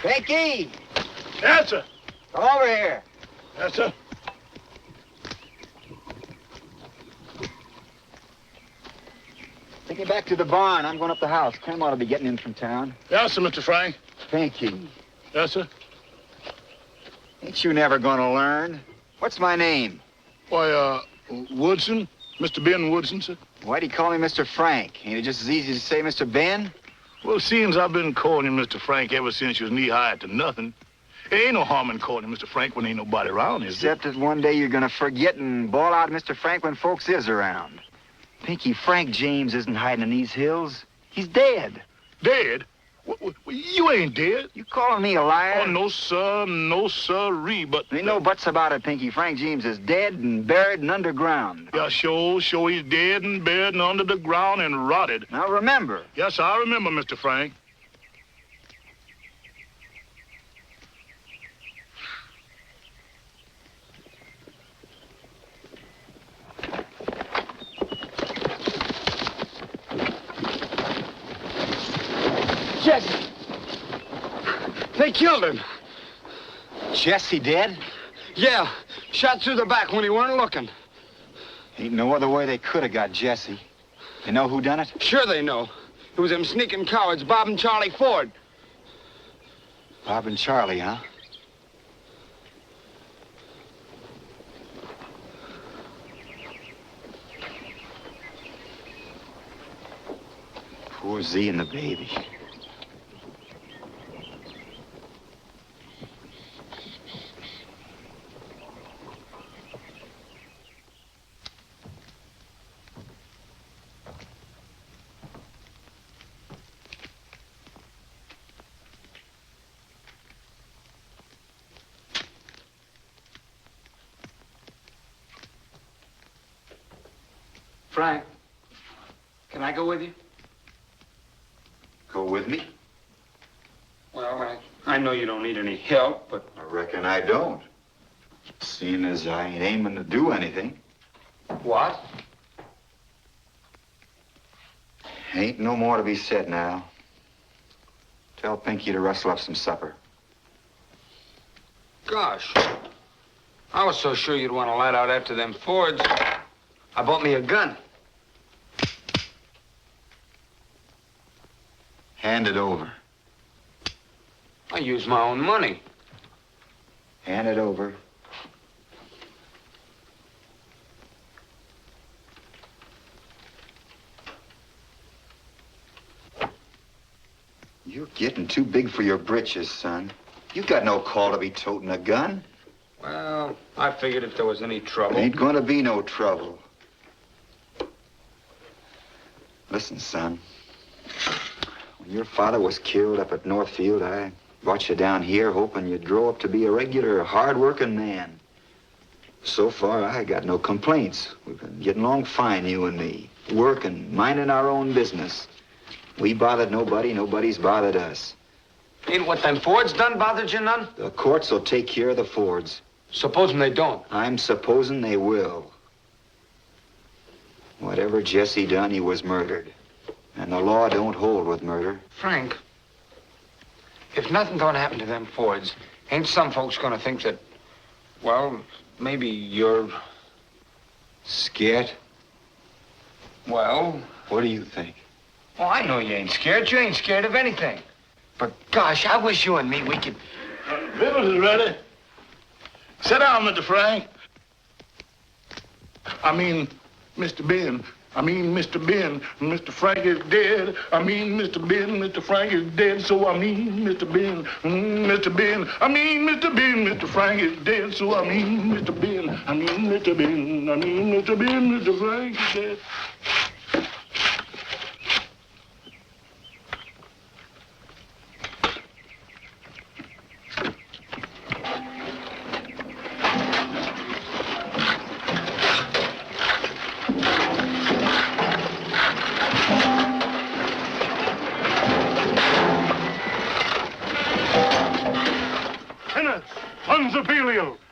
Pinky! Yes, sir. Come over here. Yes, sir. Take me back to the barn. I'm going up the house. Clem ought to be getting in from town. Yes, sir, Mr. Frank. Pinky. Yes, sir. Ain't you never going to learn? What's my name? Why, Woodson. Mr. Ben Woodson, sir. Why do you call me Mr. Frank? Ain't it just as easy to say Mr. Ben? Well, seems I've been calling you Mr. Frank ever since you was knee-high to nothing. There ain't no harm in calling you Mr. Frank when ain't nobody around, is there? Except that one day you're going to forget and bawl out Mr. Frank when folks is around. Pinky, Frank James isn't hiding in these hills. He's dead. Dead? You ain't dead. You calling me a liar? Oh, no, sir. No, sirree, but... Ain't no buts about it, Pinky. Frank James is dead and buried and underground. Yeah, sure, he's dead and buried and under the ground and rotted. Now remember. Yes, I remember, Mr. Frank. Jesse! They killed him. Jesse dead? Yeah, shot through the back when he weren't looking. Ain't no other way they could have got Jesse. You know who done it? Sure they know. It was them sneaking cowards, Bob and Charlie Ford. Bob and Charlie, huh? Poor Z and the baby. Frank, can I go with you? Go with me? Well, I know you don't need any help, but... I reckon I don't. Seeing as I ain't aiming to do anything. What? Ain't no more to be said now. Tell Pinky to rustle up some supper. Gosh. I was so sure you'd want to light out after them Fords. I bought me a gun. Hand it over. I used my own money. Hand it over. You're getting too big for your britches, son. You got no call to be toting a gun. Well, I figured if there was any trouble... Ain't gonna be no trouble. Listen, son. When your father was killed up at Northfield, I brought you down here hoping you'd grow up to be a regular, hard-working man. So far, I got no complaints. We've been getting along fine, you and me. Working, minding our own business. We bothered nobody, nobody's bothered us. Ain't what them Fords done bothered you none? The courts will take care of the Fords. Supposing they don't. I'm supposing they will. Whatever Jesse done, he was murdered. And the law don't hold with murder. Frank, if nothing gonna happen to them Fords, ain't some folks gonna think that, well, maybe you're... Scared? Well... What do you think? Oh, I know you ain't scared. You ain't scared of anything. But gosh, I wish you and me, we could... Victuals is ready. Sit down, Mr. Frank. I mean, Mr. Ben. Mr. Ben. Mr. Frank is dead. Mr. Ben. Mr. Frank is dead. So Mr. Ben. Mr. Ben. Mr. Ben. Mr. Frank is dead. So Mr. Ben. Mr. Ben. Mr. Ben. Mr. Frank is dead.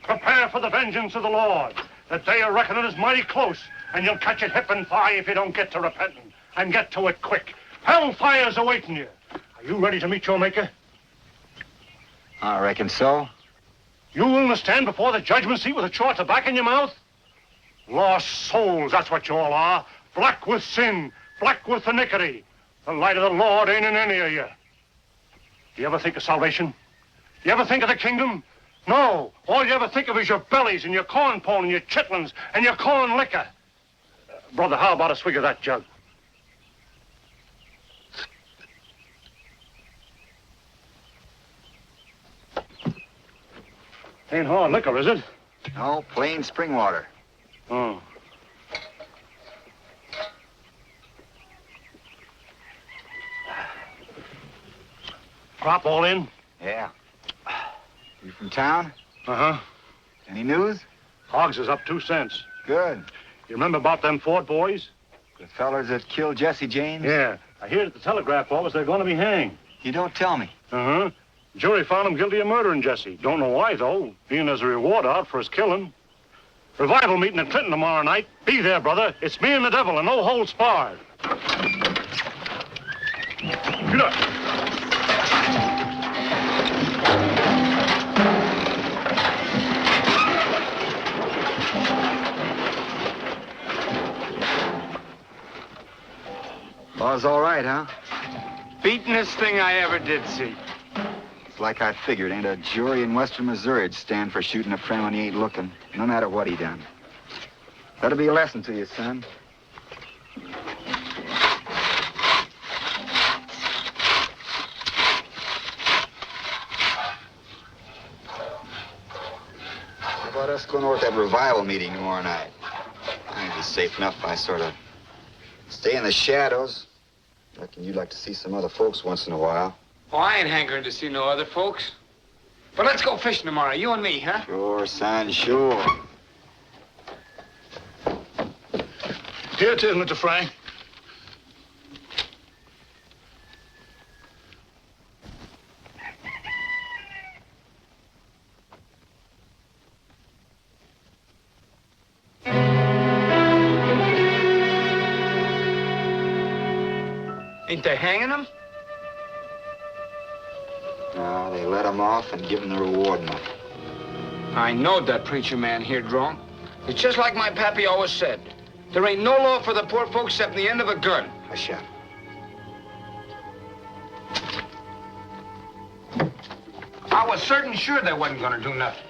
Prepare for the vengeance of the Lord. The day of reckoning is mighty close, and you'll catch it hip and thigh if you don't get to repenting, and get to it quick. Hellfire's awaiting you. Are you ready to meet your maker? I reckon so. You willing to stand before the judgment seat with a chaw of tobacco in your mouth? Lost souls, that's what you all are. Black with sin, black with iniquity. The light of the Lord ain't in any of you. Do you ever think of salvation? Do you ever think of the kingdom? No. All you ever think of is your bellies and your corn pone and your chitlins and your corn liquor. Brother, how about a swig of that jug? Ain't hard liquor, is it? No, plain spring water. Oh. Crop all in? Yeah. You from town? Uh-huh. Any news? Hogs is up 2 cents. Good. You remember about them Ford boys? The fellers that killed Jesse James? Yeah. I heard at the telegraph office they're going to be hanged. You don't tell me. Uh-huh. Jury found him guilty of murdering Jesse. Don't know why, though, being there's a reward out for his killing. Revival meeting at Clinton tomorrow night. Be there, brother. It's me and the devil, and no holds barred. Get up. Law's all right, huh? Beatenest thing I ever did see. It's like I figured. Ain't a jury in western Missouri'd stand for shooting a friend when he ain't looking, no matter what he done. That'll be a lesson to you, son. How about us going over to that revival meeting tomorrow night? I'd be safe enough if I sort of stay in the shadows. Reckon you'd like to see some other folks once in a while. Oh, I ain't hankering to see no other folks. But let's go fishing tomorrow, you and me, huh? Sure, son, sure. Here it is, Mr. Frank. Ain't they hanging him? No, they let him off and give him the reward money. I knowed that preacher man here drunk. It's just like my pappy always said. There ain't no law for the poor folks except the end of a gun. Hush up. I was certain sure they wasn't gonna do nothing.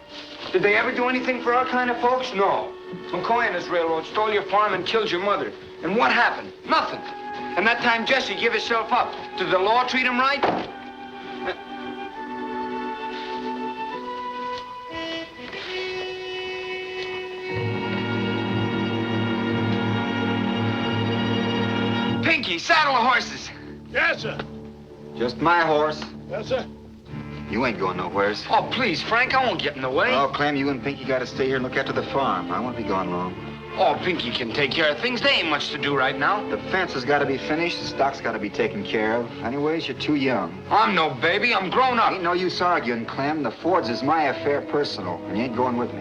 Did they ever do anything for our kind of folks? No. McCoy and his railroad stole your farm and killed your mother. And what happened? Nothing. And that time Jesse gave himself up. Did the law treat him right? Pinky, saddle the horses. Yes, sir. Just my horse. Yes, sir. You ain't going nowheres. Oh, please, Frank, I won't get in the way. Oh, Clem, you and Pinky got to stay here and look after the farm. I won't be gone long. Oh, Pinky can take care of things. There ain't much to do right now. The fence has got to be finished. The stock's got to be taken care of. Anyways, you're too young. I'm no baby. I'm grown up. Ain't no use arguing, Clem. The Fords is my affair personal, and you ain't going with me.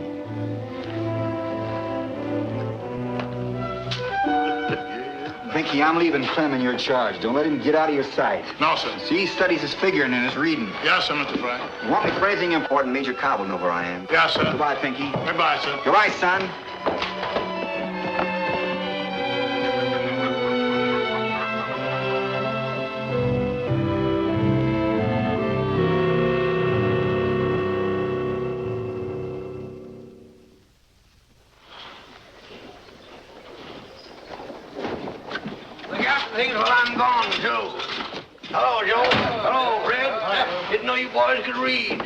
Pinky, I'm leaving Clem in your charge. Don't let him get out of your sight. No, sir. See, he studies his figuring and his reading. Yes, sir, Mr. Frank. You want me for anything important, Major Cobb will know where I am. Yes, sir. Goodbye, Pinky. Goodbye, sir. Goodbye, son. Look out for things while I'm gone, Joe. Hello, Joe. Hello, Fred. Didn't know you boys could read.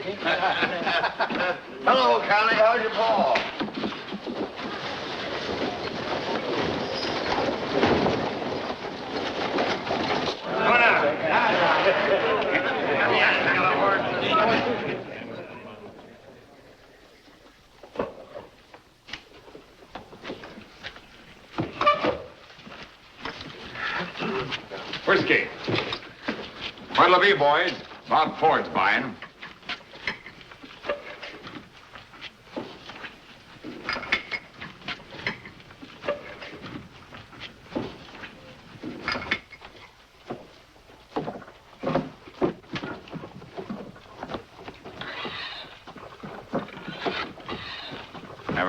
Hello, Connie. How's your paw? Come on out. Whiskey. What'll it be, boys? Bob Ford's buying.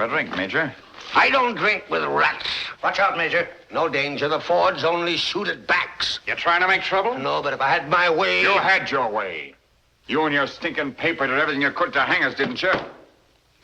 Have a drink, Major. I don't drink with rats. Watch out, Major. No danger. The Fords only shoot at backs. You trying to make trouble? No, but if I had my way... You had your way. You and your stinking paper did everything you could to hang us, didn't you?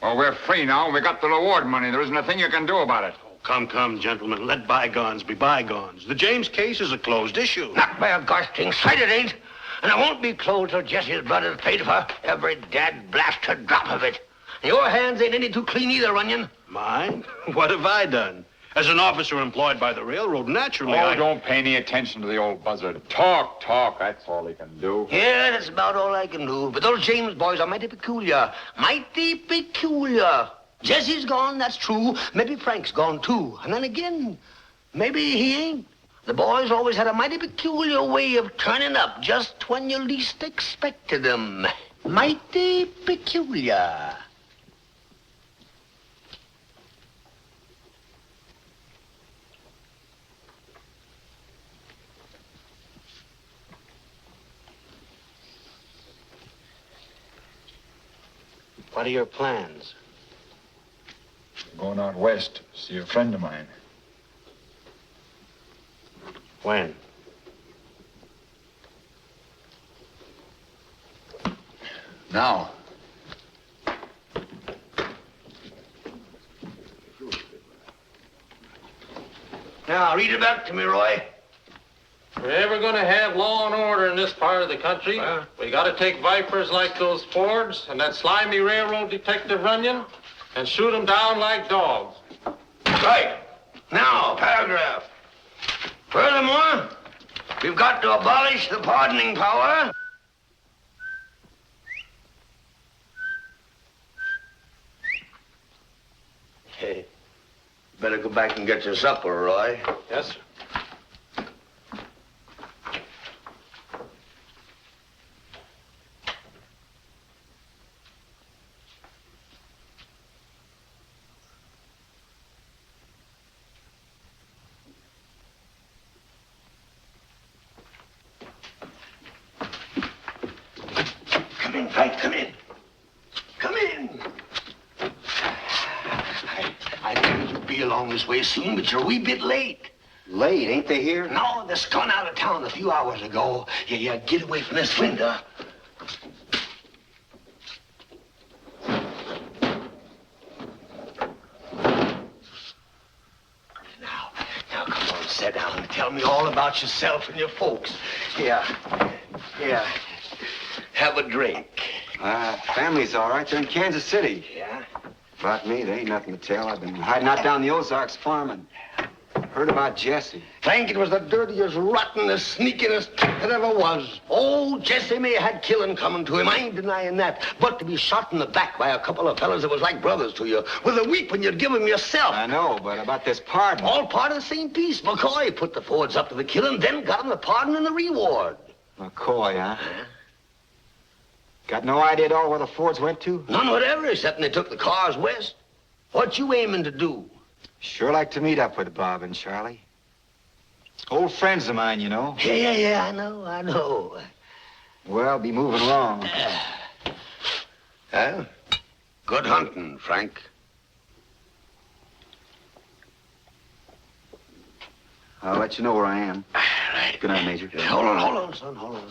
Well, we're free now. We got the reward money. There isn't a thing you can do about it. Come, gentlemen. Let bygones be bygones. The James case is a closed issue. Not by a gosh dang sight it ain't. And it won't be closed till Jesse's blood is paid for. Every dad blasted drop of it. Your hands ain't any too clean either, Runyon. Mine? What have I done? As an officer employed by the railroad, naturally Don't pay any attention to the old buzzard. Talk. That's all he can do. Yeah, that's about all I can do. But those James boys are mighty peculiar. Mighty peculiar. Jesse's gone, that's true. Maybe Frank's gone, too. And then again, maybe he ain't. The boys always had a mighty peculiar way of turning up just when you least expected them. Mighty peculiar. What are your plans? I'm going out west to see a friend of mine. When? Now. Now, read it back to me, Roy. If we're ever going to have law and order in this part of the country, we got to take vipers like those Fords and that slimy railroad detective Runyon and shoot them down like dogs. Right. Now, paragraph. Furthermore, we've got to abolish the pardoning power. Hey, better go back and get your supper, Roy. Yes, sir. Come in, Frank, come in. Come in. I knew you'd be along this way soon, but you're a wee bit late. Late, ain't they here? No, they're gone out of town a few hours ago. Yeah, get away from this window. Now, come on, sit down and tell me all about yourself and your folks. Yeah. Have a drink. Family's all right. They're in Kansas City. Yeah? About me, there ain't nothing to tell. I've been hiding out down the Ozarks farming. Heard about Jesse. Frank, it was the dirtiest, rottenest, sneakingest trick that ever was. Oh, Jesse may have had killing coming to him. I ain't denying that. But to be shot in the back by a couple of fellas that was like brothers to you, with a week when you'd give them yourself. I know, but about this pardon. All part of the same piece. McCoy put the Fords up to the killing, then got them the pardon and the reward. McCoy, huh? Got no idea at all where the Fords went to? None whatever, except they took the cars west. What you aiming to do? Sure like to meet up with Bob and Charlie. Old friends of mine, you know. Yeah, I know. Well, be moving along. Well, good hunting, Frank. I'll let you know where I am. Right. Good night, Major. Hold on, son, hold on.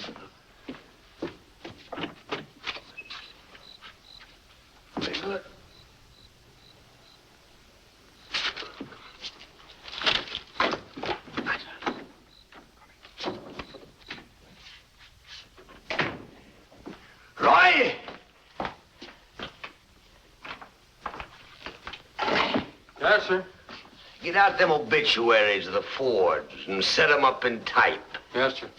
Very good. Roy! Yes, sir. Get out them obituaries of the Fords and set them up in type. Yes, sir.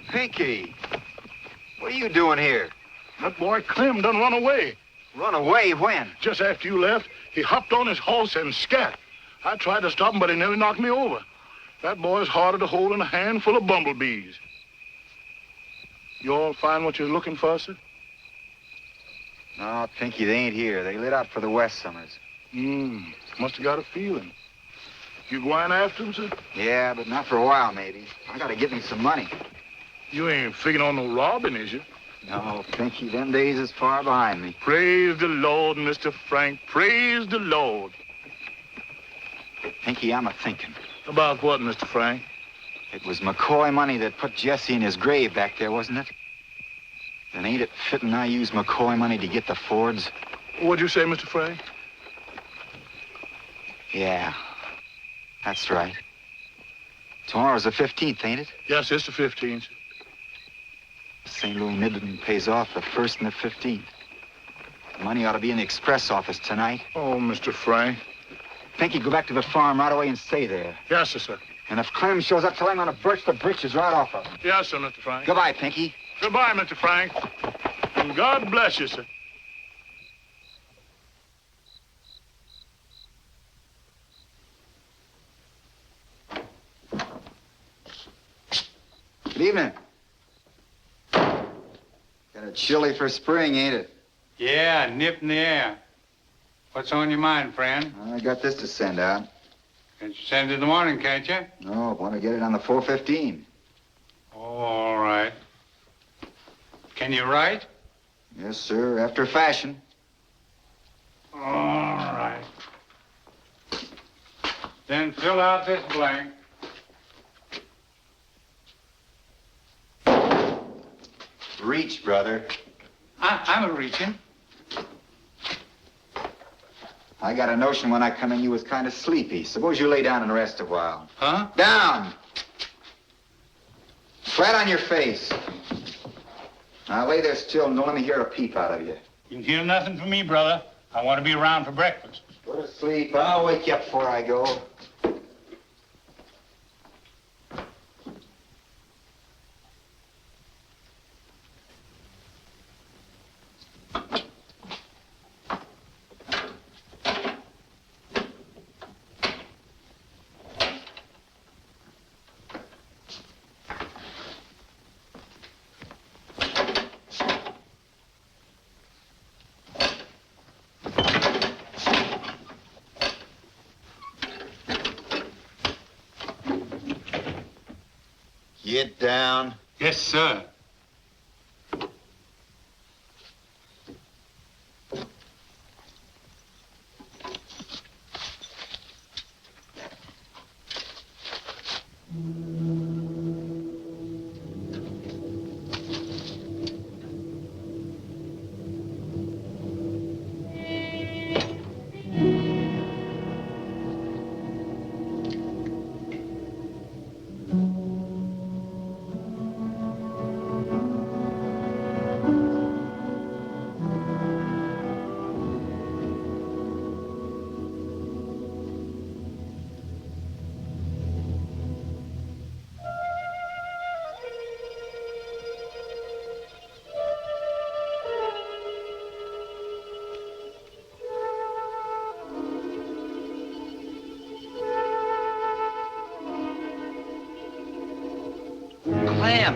Pinky, what are you doing here? That boy Clem done run away. Run away when? Just after you left, he hopped on his horse and scat. I tried to stop him, but he nearly knocked me over. That boy's harder to hold than a handful of bumblebees. You all find what you're looking for, sir? No, Pinky, they ain't here. They lit out for the West Summers. Must have got a feeling. You going after him, sir? Yeah, but not for a while, maybe. I gotta get me some money. You ain't figuring on no robbing, is you? No, Pinky, them days is far behind me. Praise the Lord, Mr. Frank. Praise the Lord. Pinky, I'm a-thinking. About what, Mr. Frank? It was McCoy money that put Jesse in his grave back there, wasn't it? Then ain't it fitting I use McCoy money to get the Fords? What'd you say, Mr. Frank? Yeah, that's right. Tomorrow's the 15th, ain't it? Yes, it's the 15th. St. Louis Midland pays off the 1st and the 15th. The money ought to be in the express office tonight. Oh, Mr. Frank. Pinky, go back to the farm right away and stay there. Yes, sir. And if Clem shows up, tell him I'm gonna birch the britches right off of him. Yes, sir, Mr. Frank. Goodbye, Pinky. Goodbye, Mr. Frank. And God bless you, sir. Good evening. Got it chilly for spring, ain't it? Yeah, nip in the air. What's on your mind, friend? I got this to send out. Can you send it in the morning, can't you? No, want to get it on the 4:15. Oh, all right. Can you write? Yes, sir, after fashion. All right. Then fill out this blank. Reach, brother. I'm a-reaching. I got a notion when I come in you was kind of sleepy. Suppose you lay down and rest a while. Huh? Down! Flat on your face. Now lay there still and don't let me hear a peep out of you. You can hear nothing from me, brother. I want to be around for breakfast. Go to sleep. I'll wake you up before I go. Get down. Yes, sir. Clem.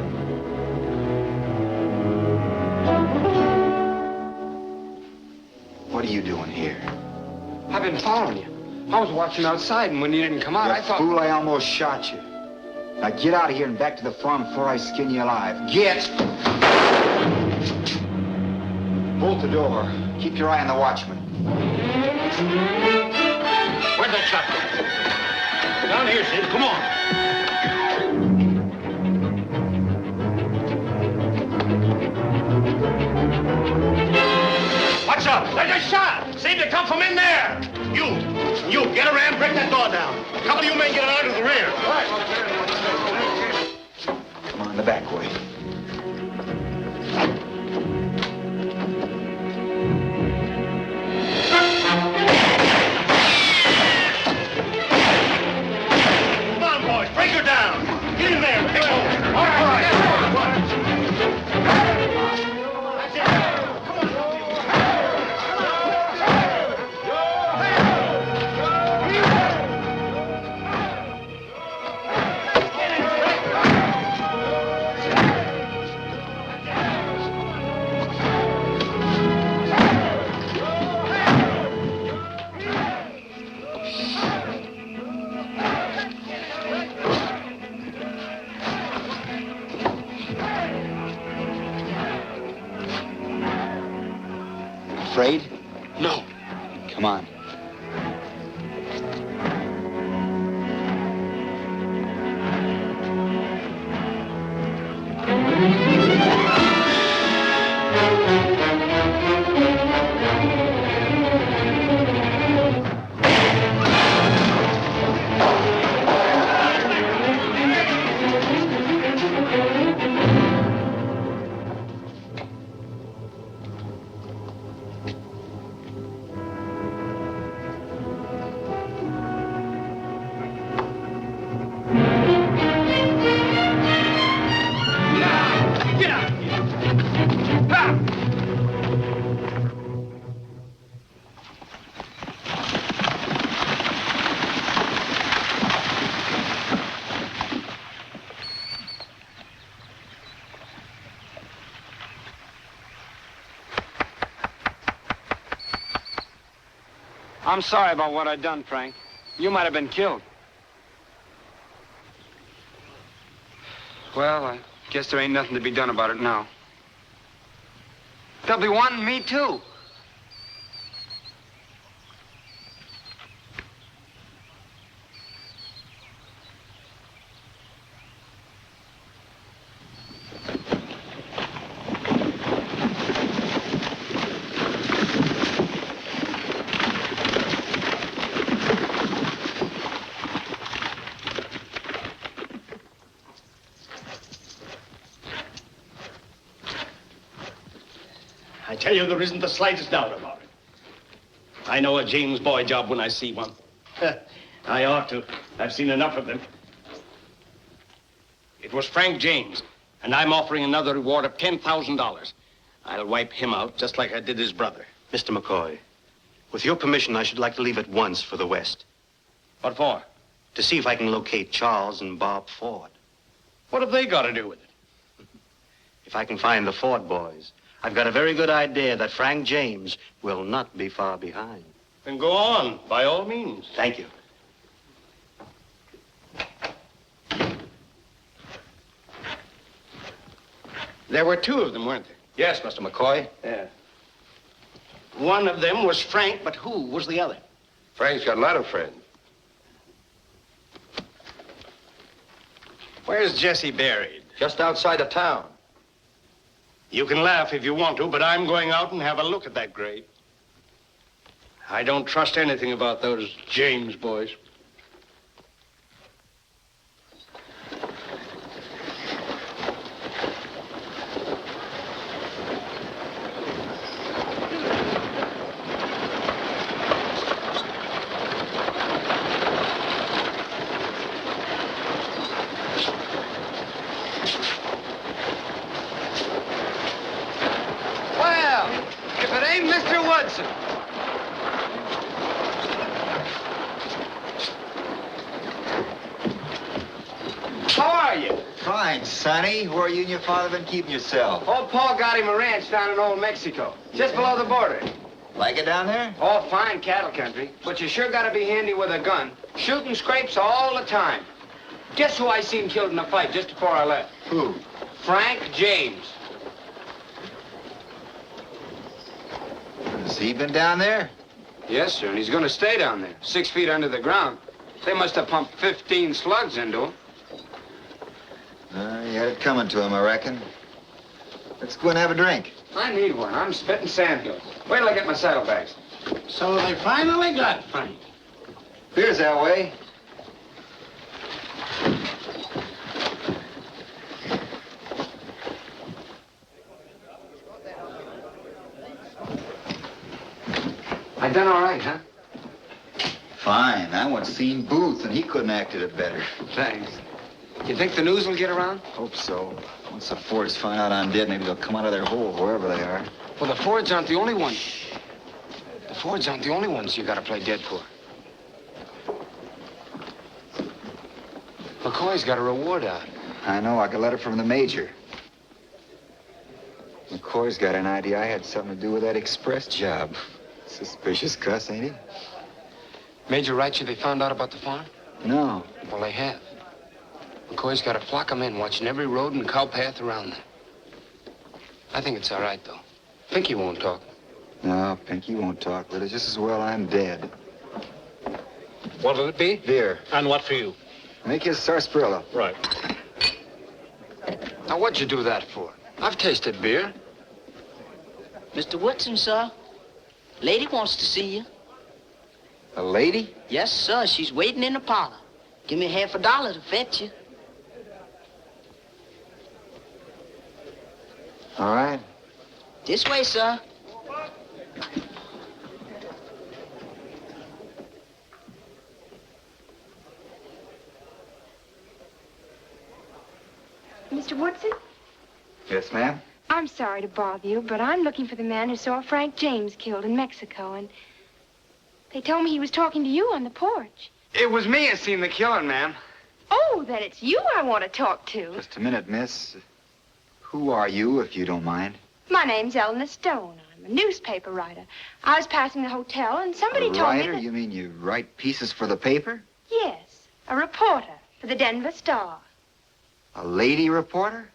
What are you doing here? I've been following you. I was watching outside, and when you didn't come out, You I thought... fool, I almost shot you. Now get out of here and back to the farm before I skin you alive. Get! Bolt the door. Keep your eye on the watchman. Where'd that shot go? Down here, Sid. Come on. What's up? There's a shot. Seemed to come from in there. You, get around, break that door down. A couple of you men get out of the rear. Come on, the back way. Come on, boys, break her down. Get in there. Take hold. All right. afraid? No. Come on. I'm sorry about what I done, Frank. You might have been killed. Well, I guess there ain't nothing to be done about it now. They'll be wanting me, too. I tell you, there isn't the slightest doubt about it. I know a James boy job when I see one. I ought to. I've seen enough of them. It was Frank James, and I'm offering another reward of $10,000. I'll wipe him out just like I did his brother. Mr. McCoy, with your permission, I should like to leave at once for the West. What for? To see if I can locate Charles and Bob Ford. What have they got to do with it? If I can find the Ford boys, I've got a very good idea that Frank James will not be far behind. Then go on, by all means. Thank you. There were two of them, weren't there? Yes, Mr. McCoy. Yeah. One of them was Frank, but who was the other? Frank's got a lot of friends. Where's Jesse buried? Just outside of town. You can laugh if you want to, but I'm going out and have a look at that grave. I don't trust anything about those James boys. Sonny, where you and your father been keeping yourself? Old Paul got him a ranch down in Old Mexico, just below the border. Like it down there? Oh, fine cattle country, but you sure gotta be handy with a gun. Shooting scrapes all the time. Guess who I seen killed in a fight just before I left? Who? Frank James. Has he been down there? Yes, sir, and he's gonna stay down there, 6 feet under the ground. They must have pumped 15 slugs into him. He had it coming to him, I reckon. Let's go and have a drink. I need one. I'm spitting sandhills. Wait till I get my saddlebags. So they finally got Frank. Appears that way. I done all right, huh? Fine. I once seen Booth, and he couldn't have acted it better. Thanks. You think the news will get around? Hope so. Once the Fords find out I'm dead, maybe they'll come out of their hole, wherever they are. Well, the Fords aren't the only ones. The Fords aren't the only ones you gotta play dead for. McCoy's got a reward out. I know. I got a letter from the major. McCoy's got an idea I had something to do with that express job. Suspicious cuss, ain't he? Major writes you they found out about the farm? No. Well, they have. McCoy's got a flock of men watching every road and cow path around there. I think it's all right, though. Pinky won't talk. No, Pinky won't talk with us. Just as well I'm dead. What'll it be? Beer. And what for you? Make his sarsaparilla. Right. Now, what'd you do that for? I've tasted beer. Mr. Woodson, sir. Lady wants to see you. A lady? Yes, sir. She's waiting in the parlor. Give me $50 to fetch you. All right. This way, sir. Mr. Woodson? Yes, ma'am? I'm sorry to bother you, but I'm looking for the man who saw Frank James killed in Mexico, and they told me he was talking to you on the porch. It was me that seen the killing, ma'am. Oh, then it's you I want to talk to. Just a minute, miss. Who are you, if you don't mind? My name's Eleanor Stone. I'm a newspaper writer. I was passing the hotel, and somebody A told me writer? that... You mean you write pieces for the paper? Yes, a reporter for the Denver Star. A lady reporter?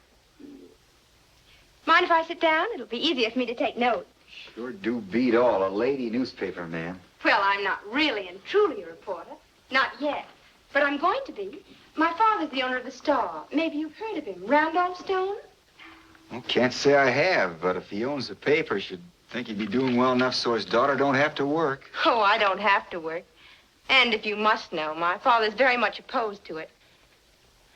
Mind if I sit down? It'll be easier for me to take notes. Sure do beat all. A lady newspaper man. Well, I'm not really and truly a reporter. Not yet. But I'm going to be. My father's the owner of the Star. Maybe you've heard of him. Randolph Stone? Well, can't say I have, but if he owns the paper, should think he'd be doing well enough so his daughter don't have to work. Oh, I don't have to work. And if you must know, my father's very much opposed to it.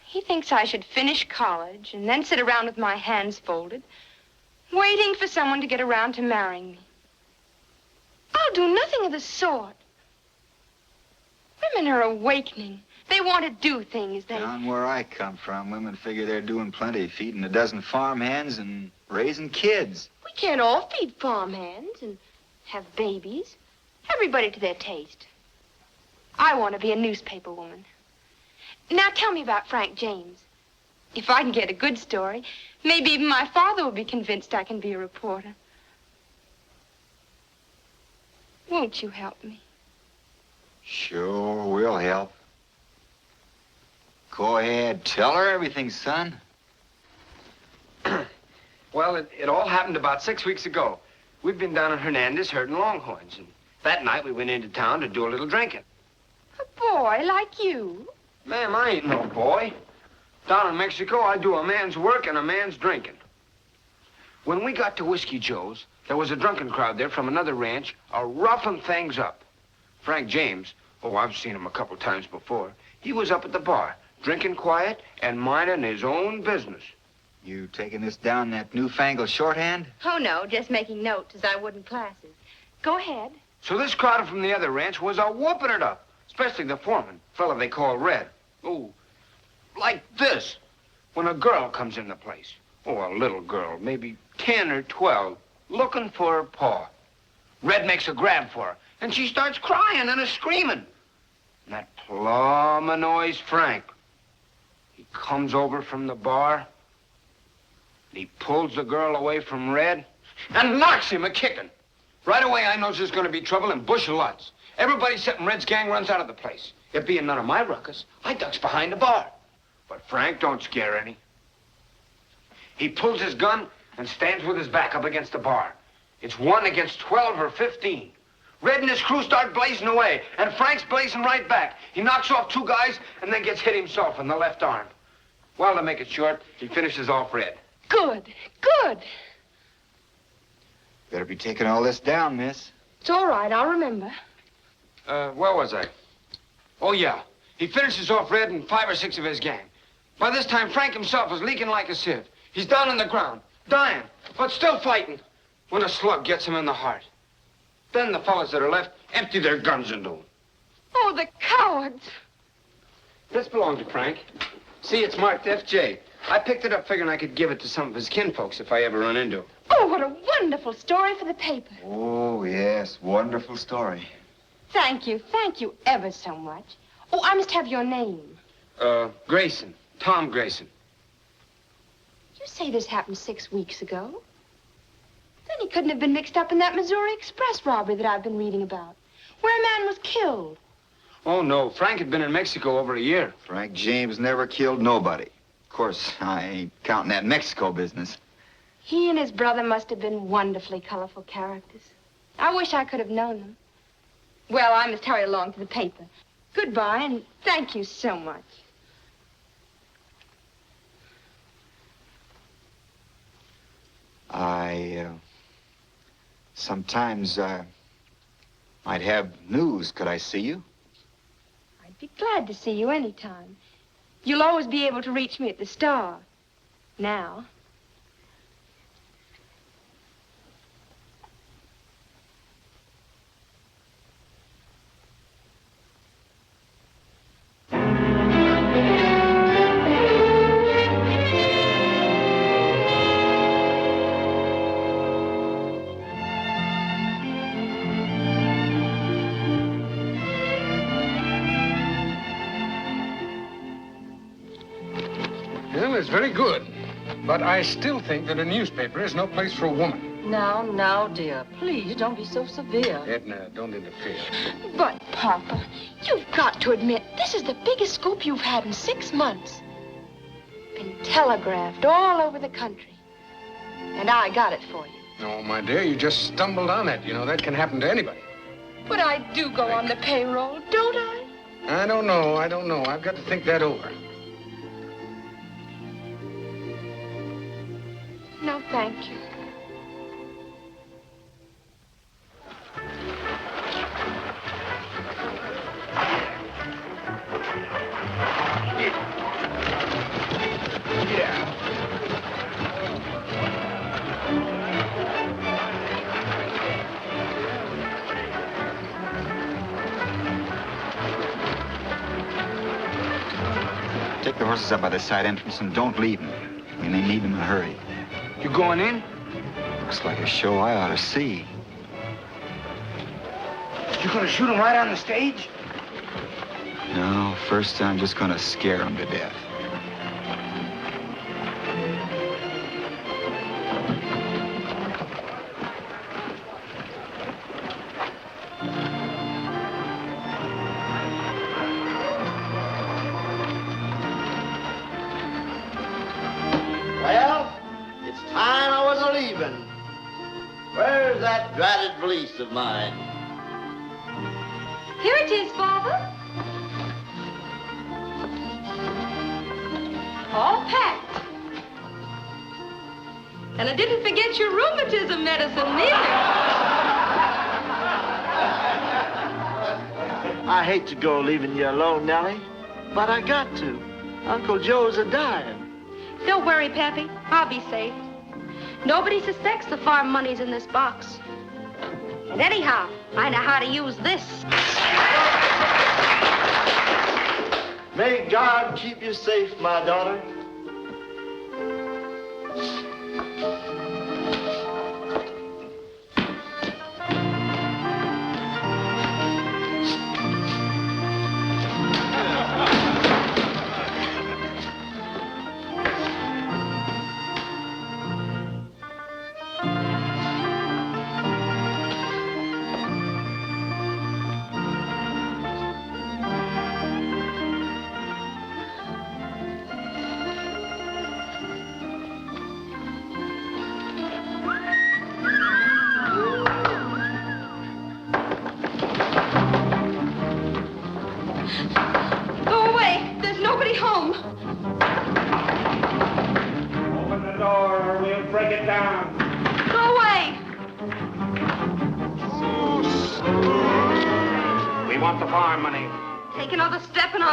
He thinks I should finish college and then sit around with my hands folded, waiting for someone to get around to marrying me. I'll do nothing of the sort. Women are awakening. They want to do things. Down where I come from, women figure they're doing plenty, feeding a dozen farmhands and raising kids. We can't all feed farmhands and have babies. Everybody to their taste. I want to be a newspaper woman. Now tell me about Frank James. If I can get a good story, maybe even my father will be convinced I can be a reporter. Won't you help me? Sure, we'll help. Go ahead, tell her everything, son. Well, it all happened about 6 weeks ago. We'd been down in Hernandez herding longhorns, and that night we went into town to do a little drinking. A boy like you? Ma'am, I ain't no boy. Down in Mexico, I do a man's work and a man's drinking. When we got to Whiskey Joe's, there was a drunken crowd there from another ranch, roughing things up. Frank James, oh, I've seen him a couple times before, he was up at the bar, drinking quiet and minding his own business. You taking this down that newfangled shorthand? Oh, no, just making notes as I would in classes. Go ahead. So this crowd from the other ranch was whooping it up, especially the foreman, fella they call Red. Oh, like this. When a girl comes in the place, oh, a little girl, maybe 10 or 12, looking for her pa. Red makes a grab for her, and she starts crying and screaming. And that plumb annoys Frank. He comes over from the bar, and he pulls the girl away from Red and knocks him a-kicking. Right away, I knows there's going to be trouble and bush of lots. Everybody except Red's gang runs out of the place. It being none of my ruckus, I ducks behind the bar. But Frank don't scare any. He pulls his gun and stands with his back up against the bar. It's 1 against 12 or 15. Red and his crew start blazing away, and Frank's blazing right back. He knocks off 2 guys and then gets hit himself in the left arm. Well, to make it short, he finishes off Red. Good, good. Better be taking all this down, miss. It's all right, I'll remember. Where was I? Oh, yeah. He finishes off Red and 5 or 6 of his gang. By this time, Frank himself is leaking like a sieve. He's down on the ground, dying, but still fighting, when a slug gets him in the heart. Then the fellas that are left empty their guns into him. Oh, the cowards. This belonged to Frank. See, it's marked FJ. I picked it up figuring I could give it to some of his kinfolks if I ever run into him. Oh, what a wonderful story for the paper. Oh, yes, wonderful story. Thank you ever so much. Oh, I must have your name. Grayson. Tom Grayson. You say this happened 6 weeks ago? Then he couldn't have been mixed up in that Missouri Express robbery that I've been reading about, where a man was killed. Oh, no. Frank had been in Mexico over a year. Frank James never killed nobody. Of course, I ain't counting that Mexico business. He and his brother must have been wonderfully colorful characters. I wish I could have known them. Well, I must hurry along to the paper. Goodbye, and thank you so much. Sometimes, might have news. Could I see you? I'd be glad to see you anytime. You'll always be able to reach me at the Star. Now. Well, it's very good. But I still think that a newspaper is no place for a woman. Now, dear, please don't be so severe. Edna, don't interfere. But, Papa, you've got to admit, this is the biggest scoop you've had in 6 months. Been telegraphed all over the country. And I got it for you. No, my dear, you just stumbled on it. You know, that can happen to anybody. But I do go on the payroll, don't I? I don't know. I've got to think that over. No, thank you. Take the horses up by the side entrance and don't leave them. We may need them in a hurry. You going in? Looks like a show I ought to see. You gonna shoot him right on the stage? No, first I'm just gonna scare them to death. Well, it's time I was a-leaving. Where's that dratted valise of mine? Here it is, Father. All packed. And I didn't forget your rheumatism medicine, neither. I hate to go leaving you alone, Nellie, but I got to. Uncle Joe's a-dying. Don't worry, Pappy. I'll be safe. Nobody suspects the farm money's in this box. And anyhow, I know how to use this. May God keep you safe, my daughter.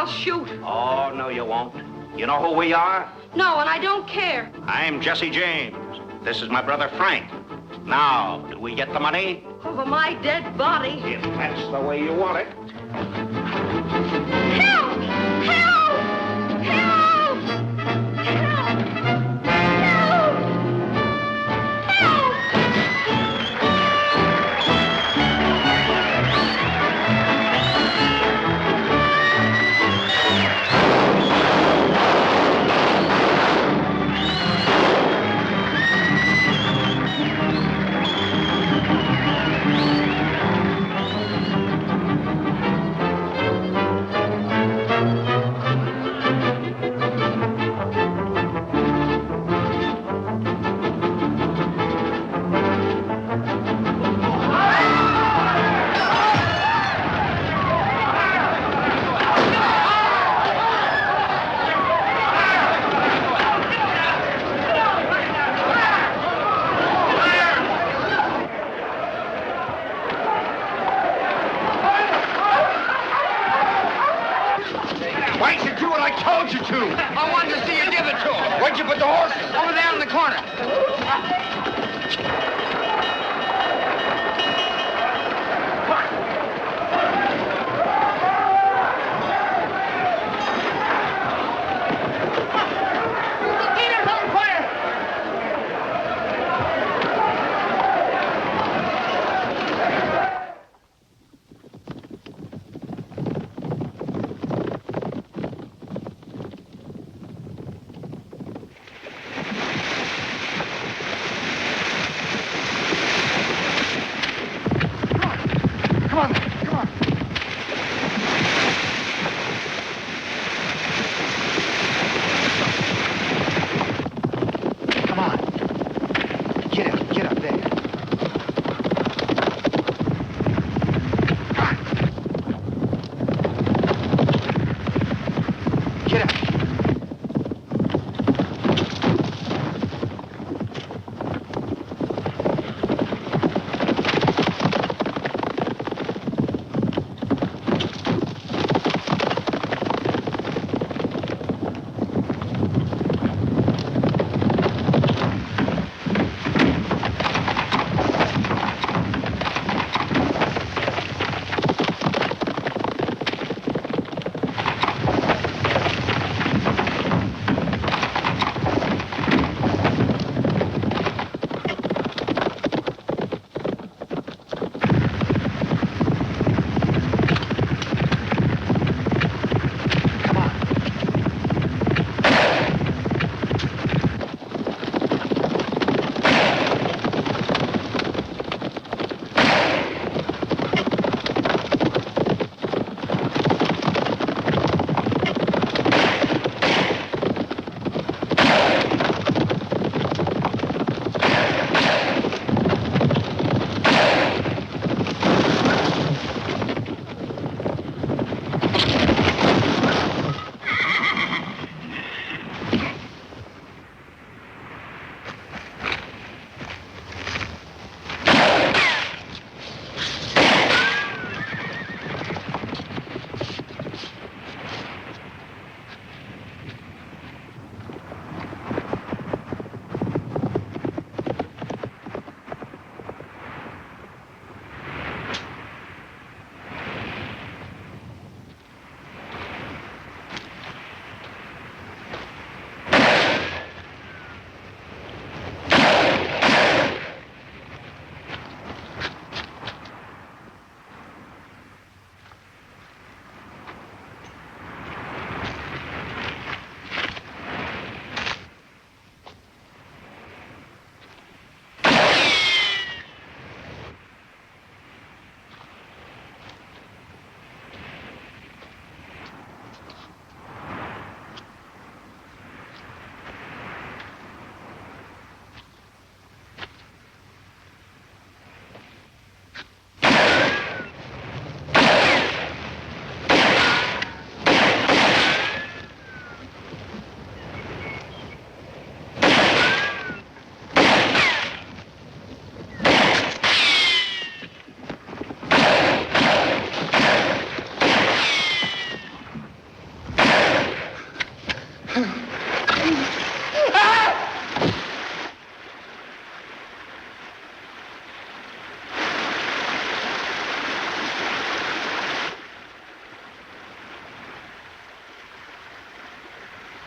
Shoot. Oh, no, you won't. You know who we are? No, and I don't care. I'm Jesse James. This is my brother Frank. Now, do we get the money? Over my dead body. If that's the way you want it. Help! Help! Help! Help! Help! Help! told you to. I wanted to see you give it to him. Where'd you put the horses? Over there in the corner.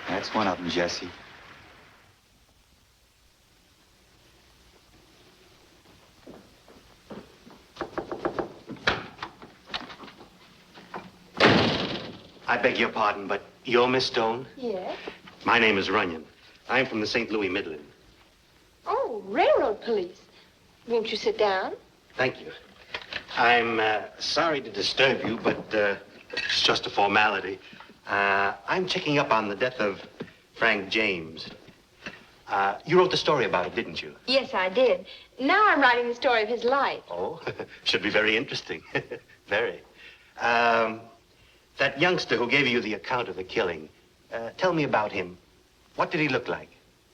That's one of them, Jesse. I beg your pardon, but you're Miss Stone? Yes. My name is Runyon. I'm from the St. Louis Midland. Oh, railroad police. Won't you sit down? Thank you. I'm sorry to disturb you, but it's just a formality. I'm checking up on the death of Frank James. You wrote the story about it, didn't you? Yes, I did. Now I'm writing the story of his life. Oh, should be very interesting. Very. That youngster who gave you the account of the killing, tell me about him. What did he look like?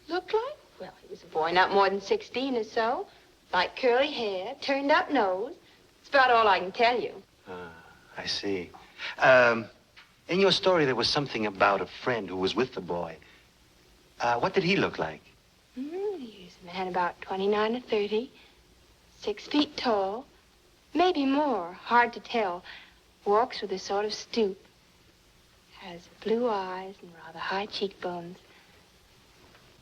Look like? Well, he was a boy not more than 16 or so. Light curly hair, turned up nose. That's about all I can tell you. I see. In your story, there was something about a friend who was with the boy. What did he look like? He was a man about 29 or 30, 6 feet tall, maybe more, hard to tell. Walks with a sort of stoop. Has blue eyes and rather high cheekbones.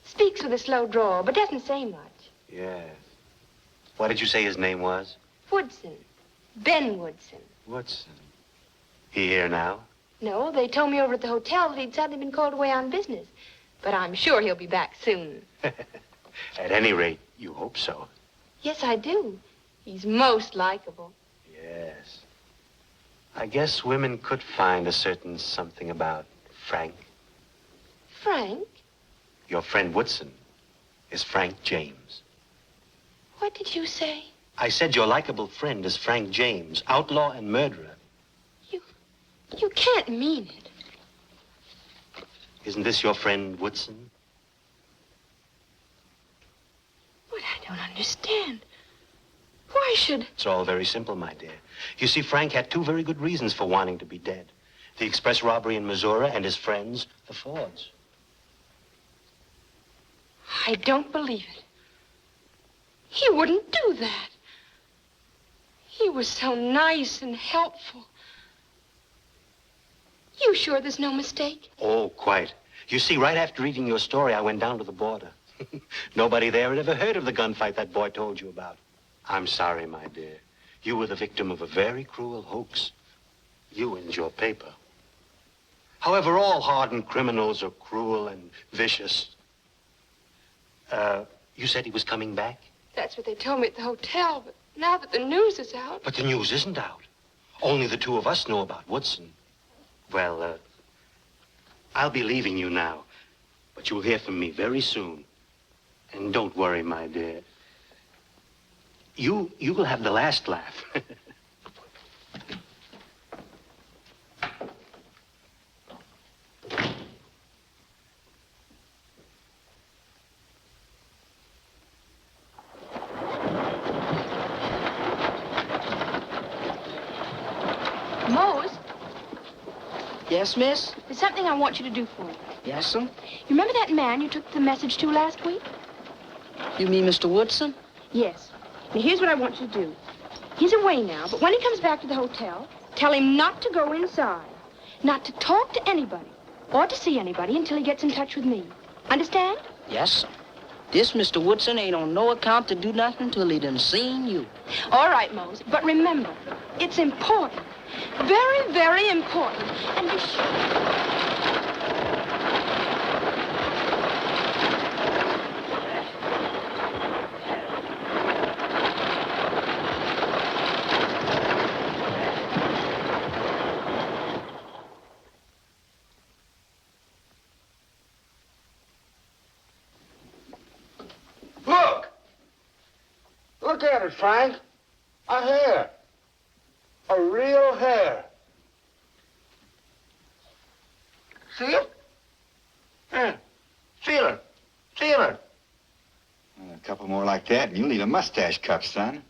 Speaks with a slow drawl, but doesn't say much. Yes. What did you say his name was? Woodson. Ben Woodson. Woodson. He here now? No, they told me over at the hotel that he'd suddenly been called away on business. But I'm sure he'll be back soon. At any rate, you hope so. Yes, I do. He's most likable. Yes. I guess women could find a certain something about Frank. Frank? Your friend Woodson is Frank James. What did you say? I said your likable friend is Frank James, outlaw and murderer. You can't mean it. Isn't this your friend Woodson? But I don't understand. Why should... It's all very simple, my dear. You see, Frank had two very good reasons for wanting to be dead. The express robbery in Missouri and his friends, the Fords. I don't believe it. He wouldn't do that. He was so nice and helpful. You sure there's no mistake? Oh, quite. You see, right after reading your story, I went down to the border. Nobody there had ever heard of the gunfight that boy told you about. I'm sorry, my dear. You were the victim of a very cruel hoax. You and your paper. However, all hardened criminals are cruel and vicious. You said he was coming back? That's what they told me at the hotel, but now that the news is out... But the news isn't out. Only the two of us know about Woodson. Well, I'll be leaving you now, but you'll hear from me very soon. And don't worry, my dear. You will have the last laugh. Mose? Yes, miss? There's something I want you to do for me. Yes, sir? You remember that man you took the message to last week? You mean Mr. Woodson? Yes. Now, here's what I want you to do. He's away now, but when he comes back to the hotel, tell him not to go inside, not to talk to anybody, or to see anybody until he gets in touch with me. Understand? Yes, sir. This Mr. Woodson ain't on no account to do nothing till he done seen you. All right, Mose, but remember, it's important. Very, very important. And be sure... Look at it, Frank. A hair. A real hair. See it? Yeah. Feel it. Feel it. A couple more like that, and you'll need a mustache cuff, son.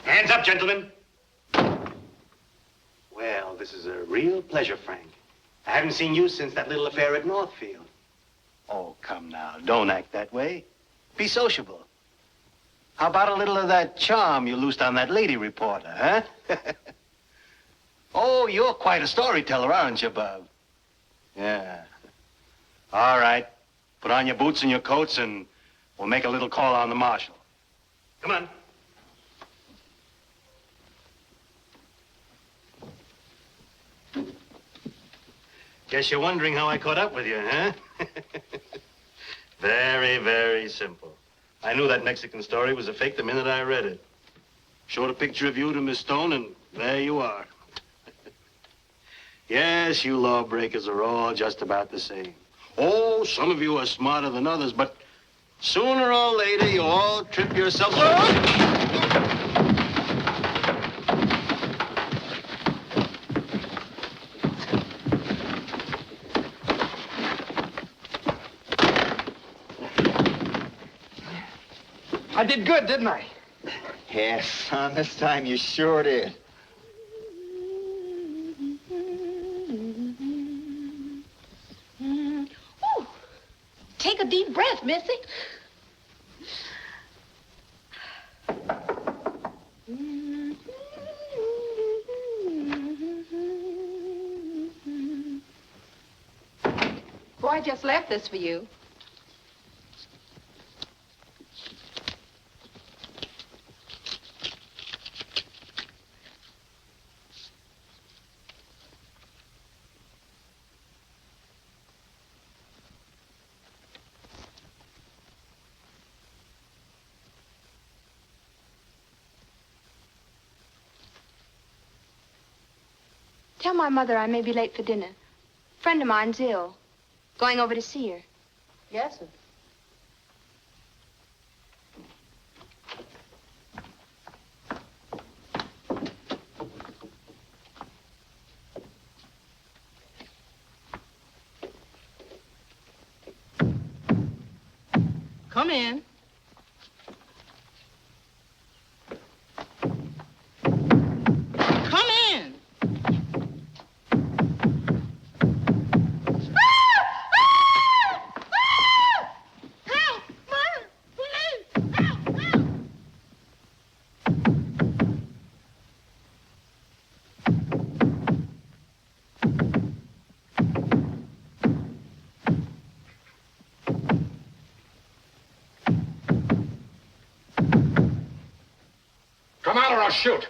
Hands up, gentlemen. Well, this is a real pleasure, Frank. I haven't seen you since that little affair at Northfield. Oh, come now. Don't act that way. Be sociable. How about a little of that charm you loosed on that lady reporter, huh? Oh, you're quite a storyteller, aren't you, Bub? Yeah. All right. Put on your boots and your coats, and we'll make a little call on the marshal. Come on. Guess you're wondering how I caught up with you, huh? Very, very simple. I knew that Mexican story was a fake the minute I read it. Showed a picture of you to Miss Stone, and there you are. Yes, you lawbreakers are all just about the same. Oh, some of you are smarter than others, but sooner or later you all trip yourselves... I did good, didn't I? Yes, son, this time you sure did. Ooh, take a deep breath, Missy. Boy, I just left this for you. Tell my mother I may be late for dinner. A friend of mine's ill. Going over to see her. Yes, sir. Come in. Come in. Come out or I'll shoot.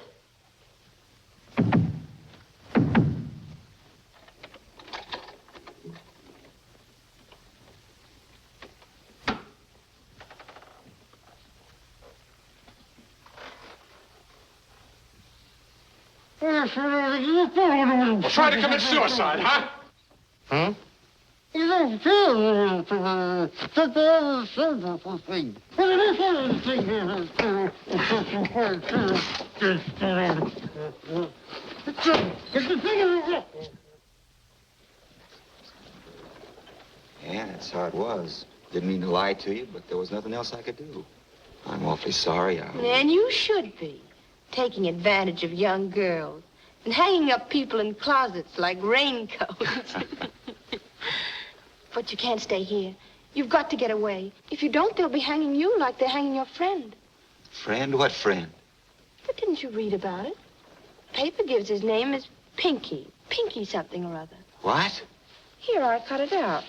Well, try to commit suicide, huh? Huh? Yeah, that's how it was. Didn't mean to lie to you, but there was nothing else I could do. I'm awfully sorry. And you should be. Taking advantage of young girls and hanging up people in closets like raincoats. But you can't stay here. You've got to get away. If you don't, they'll be hanging you like they're hanging your friend. Friend? What friend? But didn't you read about it? Paper gives his name as Pinky. Pinky something or other. What? Here, I cut it out.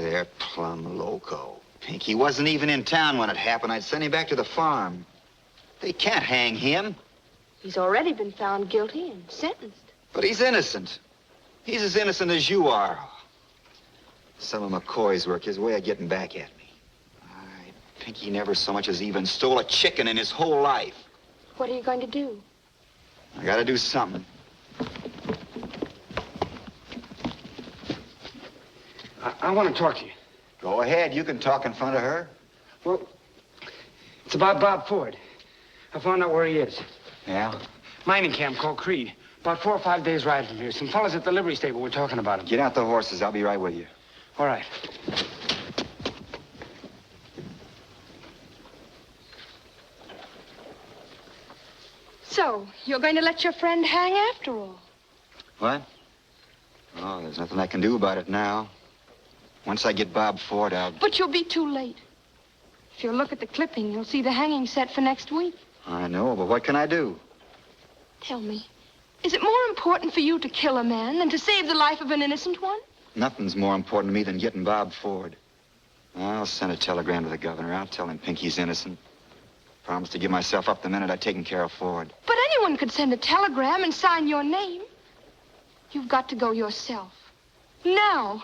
They're plumb loco. Pinky wasn't even in town when it happened. I'd send him back to the farm. They can't hang him. He's already been found guilty and sentenced. But he's innocent. He's as innocent as you are. Some of McCoy's work, his way of getting back at me. Pinky never so much as even stole a chicken in his whole life. What are you going to do? I gotta do something. I want to talk to you. Go ahead. You can talk in front of her. Well, it's about Bob Ford. I found out where he is. Yeah? Mining camp called Creed. About 4 or 5 days' ride from here. Some fellas at the livery stable were talking about him. Get out the horses. I'll be right with you. All right. So, you're going to let your friend hang after all? What? Oh, there's nothing I can do about it now. Once I get Bob Ford out. But you'll be too late. If you'll look at the clipping, you'll see the hanging set for next week. I know, but what can I do? Tell me, is it more important for you to kill a man than to save the life of an innocent one? Nothing's more important to me than getting Bob Ford. I'll send a telegram to the governor. I'll tell him Pinky's innocent. Promise to give myself up the minute I've taken care of Ford. But anyone could send a telegram and sign your name. You've got to go yourself. Now.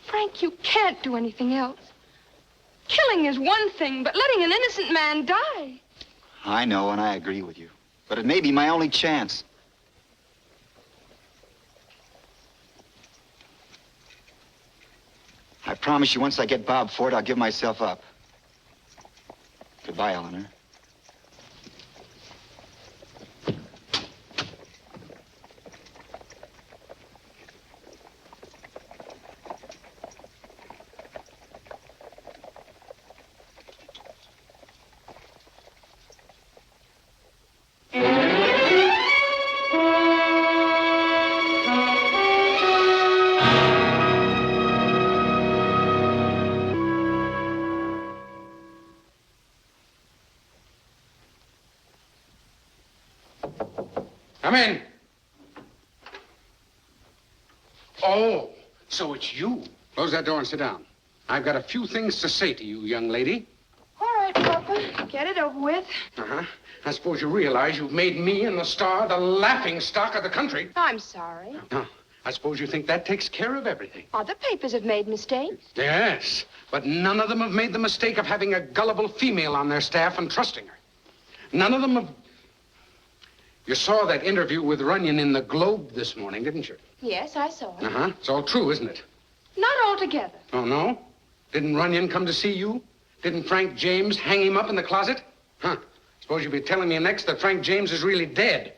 Frank, you can't do anything else. Killing is one thing, but letting an innocent man die. I know, and I agree with you. But it may be my only chance. I promise you, once I get Bob Ford, I'll give myself up. Goodbye, Eleanor. Come in. Oh, so it's you. Close that door and sit down. I've got a few things to say to you, young lady. All right, Papa. Get it over with. Uh-huh. I suppose you realize you've made me and the star the laughing stock of the country. I'm sorry. No, I suppose you think that takes care of everything. Other papers have made mistakes. Yes, but none of them have made the mistake of having a gullible female on their staff and trusting her. None of them have... You saw that interview with Runyon in the Globe this morning, didn't you? Yes, I saw it. Uh-huh. It's all true, isn't it? Not altogether. Oh, no? Didn't Runyon come to see you? Didn't Frank James hang him up in the closet? Huh. Suppose you'll be telling me next that Frank James is really dead.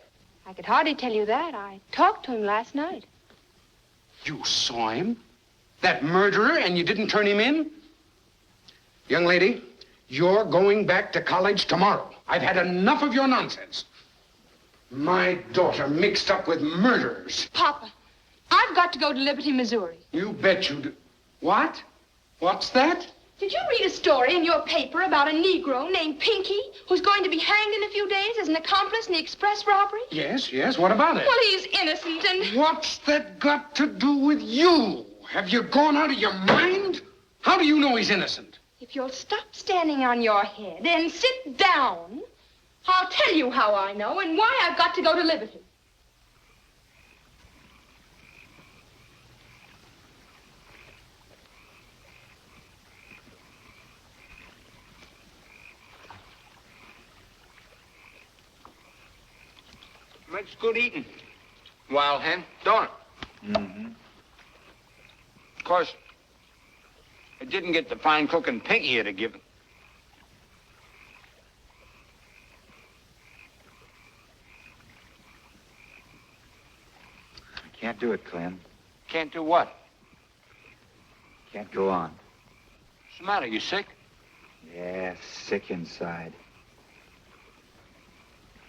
I could hardly tell you that. I talked to him last night. You saw him? That murderer, and you didn't turn him in? Young lady, you're going back to college tomorrow. I've had enough of your nonsense. My daughter mixed up with murderers. Papa, I've got to go to Liberty, Missouri. You bet you do. What? What's that? Did you read a story in your paper about a Negro named Pinky who's going to be hanged in a few days as an accomplice in the express robbery? Yes. What about it? Well, he's innocent and... What's that got to do with you? Have you gone out of your mind? How do you know he's innocent? If you'll stop standing on your head and sit down, I'll tell you how I know and why I've got to go to Liberty. Makes good eating. Wild hen, don't it? Mm-hmm. Of course, it didn't get the fine cooking Pinky here to give it. I can't do it, Clem. Can't do what? Can't go on. What's the matter? You sick? Yeah, sick inside.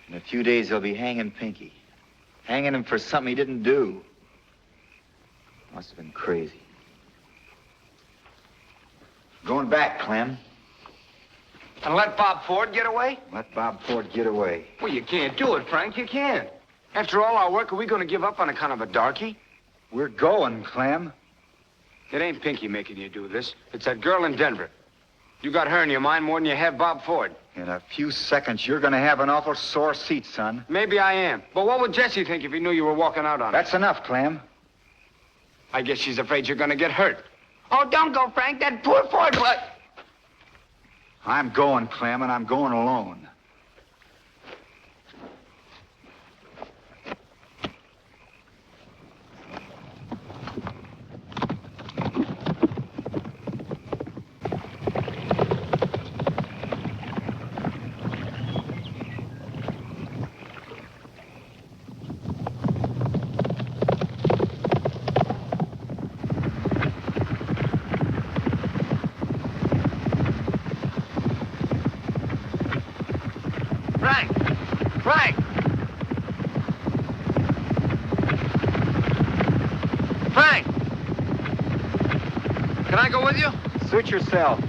In a few days, they'll be hanging Pinky. Hanging him for something he didn't do. Must have been crazy. Going back, Clem. And let Bob Ford get away? Let Bob Ford get away. Well, you can't do it, Frank. You can't. After all our work, are we going to give up on a kind of a darky? We're going, Clem. It ain't Pinky making you do this. It's that girl in Denver. You got her in your mind more than you have Bob Ford. In a few seconds, you're going to have an awful sore seat, son. Maybe I am. But what would Jessie think if he knew you were walking out on her? That's enough, Clem. I guess she's afraid you're going to get hurt. Oh, don't go, Frank. That poor Ford was... I'm going, Clem, and I'm going alone. Suit yourself.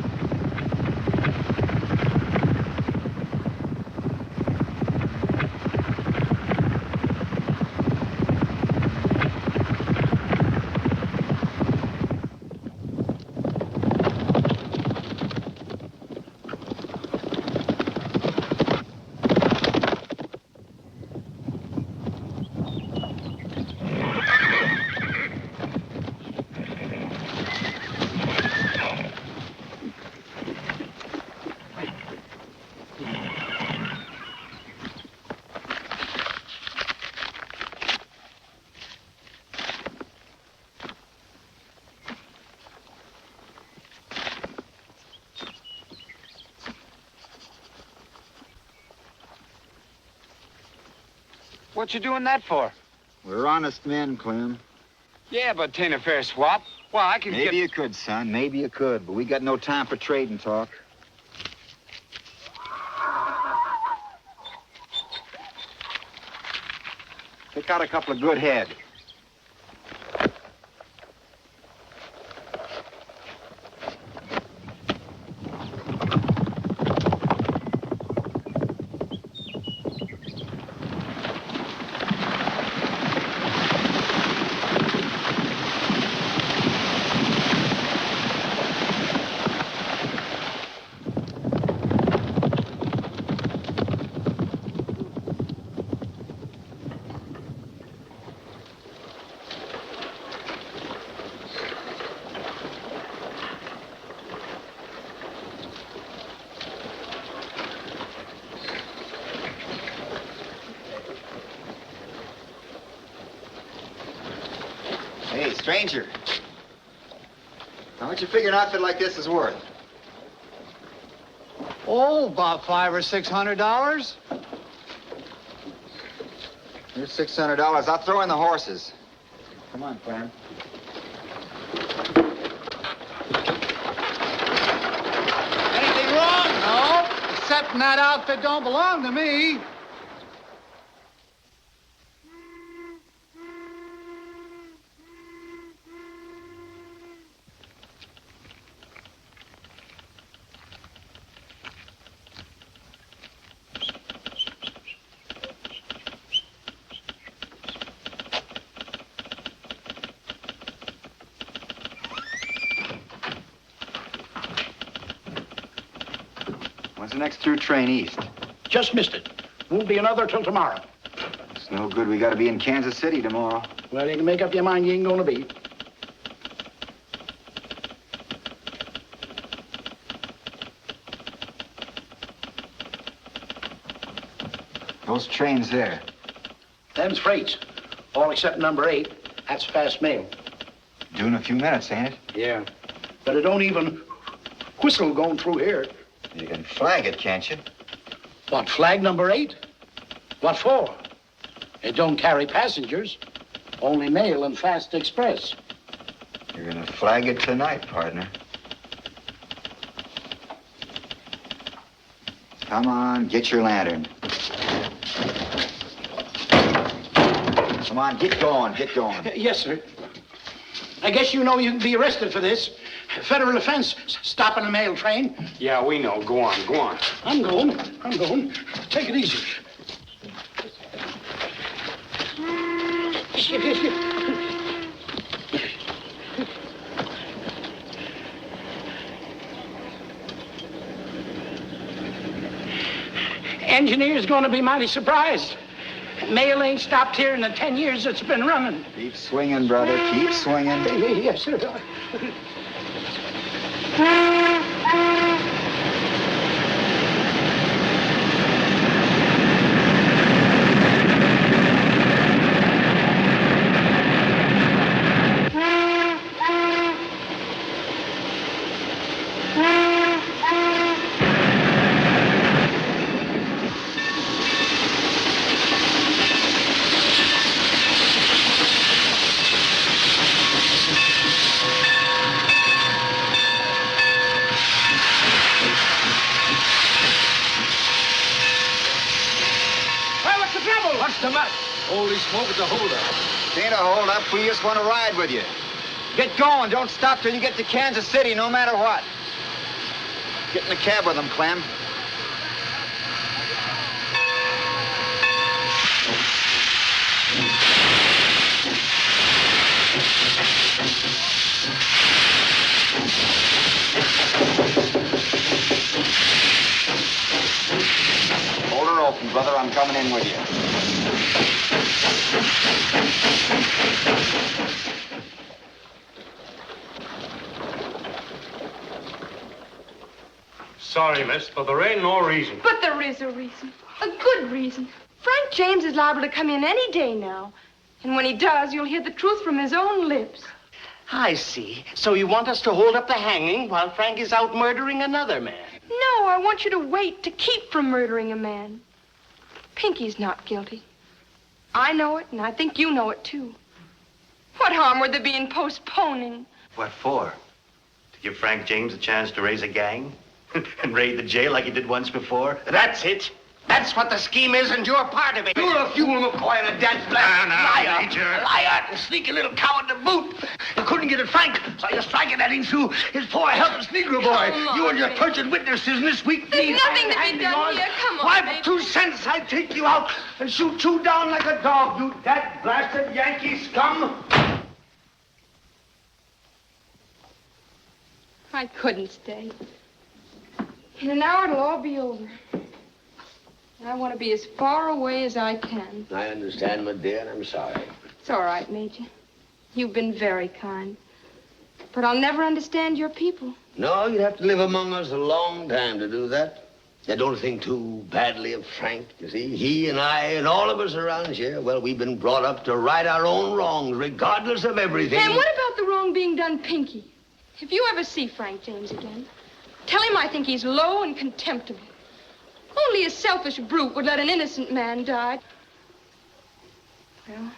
What you doing that for? We're honest men, Clem. Yeah, but 'tain't a fair swap. Well, I can get... Maybe you could, son. Maybe you could. But we got no time for trading talk. Pick out a couple of good head. Hey, stranger. How much you figure an outfit like this is worth? Oh, about $500 or $600. Here's $600. I'll throw in the horses. Come on, Clem. Anything wrong? No, except that outfit don't belong to me. When's the next through train east? Just missed it. Won't be another till tomorrow. It's no good. We got to be in Kansas City tomorrow. Well, you can make up your mind you ain't gonna be. Those trains there. Them's freights. All except number 8. That's fast mail. Due in a few minutes, ain't it? Yeah. But it don't even whistle going through here. You can flag it, can't you? What, flag number 8? What for? It don't carry passengers. Only mail and fast express. You're gonna flag it tonight, partner. Come on, get your lantern. Come on, get going, get going. Yes, sir. I guess you know you can be arrested for this. Federal offense, stopping a mail train. Yeah, we know. Go on, go on. I'm going. Take it easy. Engineer's gonna be mighty surprised. Mail ain't stopped here in the 10 years it's been running. Keep swinging, brother, keep swinging. Yes, sir. Holy smoke, it's a holdup. It ain't a holdup. We just want to ride with you. Get going. Don't stop till you get to Kansas City, no matter what. Get in the cab with them, Clem. Hold her open, brother. I'm coming in with you. Sorry, miss, but there ain't no reason. But there is a reason. A good reason. Frank James is liable to come in any day now. And when he does, you'll hear the truth from his own lips. I see. So you want us to hold up the hanging while Frank is out murdering another man? No, I want you to wait to keep from murdering a man. Pinky's not guilty. I know it, and I think you know it, too. What harm would there be in postponing? What for? To give Frank James a chance to raise a gang? And raid the jail like he did once before? That's it. That's what the scheme is, and you're part of it. You're a fool, McCoy, and a dead black liar. Major. Liar, and sneaky little coward to boot. You couldn't get at Frank, so you're striking at him through his poor, helpless Negro boy. You and your perjured witnesses in this week. There's nothing to be done here. Come on, Why, baby. for 2 cents, I'd take you out and shoot you down like a dog, you dead blasted Yankee scum. I couldn't stay. In an hour, it'll all be over. I want to be as far away as I can. I understand, my dear, and I'm sorry. It's all right, Major. You've been very kind. But I'll never understand your people. No, you'd have to live among us a long time to do that. Now, don't think too badly of Frank. You see, he and I and all of us around here, well, we've been brought up to right our own wrongs, regardless of everything. And what about the wrong being done, Pinky? If you ever see Frank James again, tell him I think he's low and contemptible. Only a selfish brute would let an innocent man die. Well,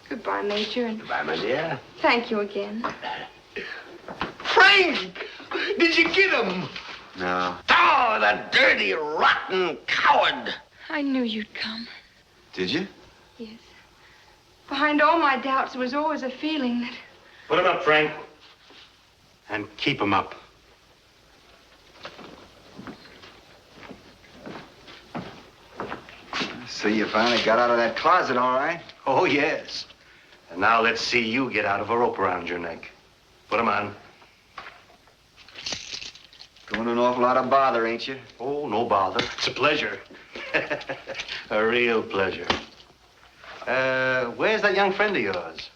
goodbye, Major, and Goodbye, my dear. thank you again. Frank! Did you get him? No. Oh, the dirty, rotten coward! I knew you'd come. Did you? Yes. Behind all my doubts, there was always a feeling that... Put him up, Frank. And keep him up. So you finally got out of that closet, all right? Oh, yes. And now let's see you get out of a rope around your neck. Put him on. Going to an awful lot of bother, ain't you? Oh, no bother. It's a pleasure. A real pleasure. Where's that young friend of yours?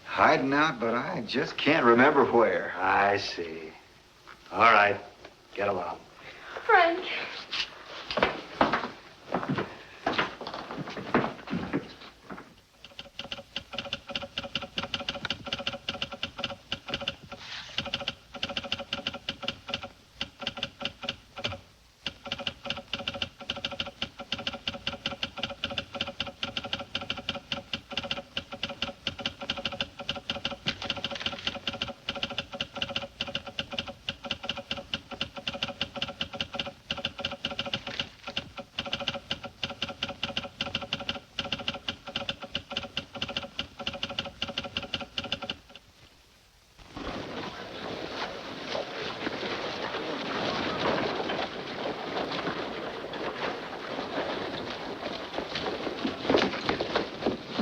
Hiding out, but I just can't remember where. I see. All right. Get along. Frank.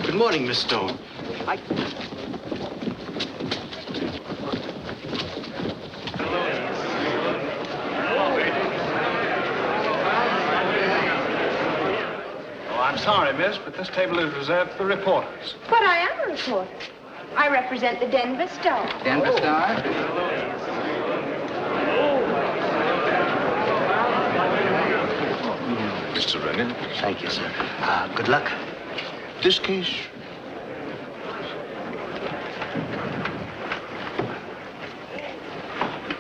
Good morning, Miss Stone. I'm sorry, miss, but this table is reserved for reporters. But I am a reporter. I represent the Denver Star. Denver Star? Mr. Rennie. Thank you, sir. Good luck. This case...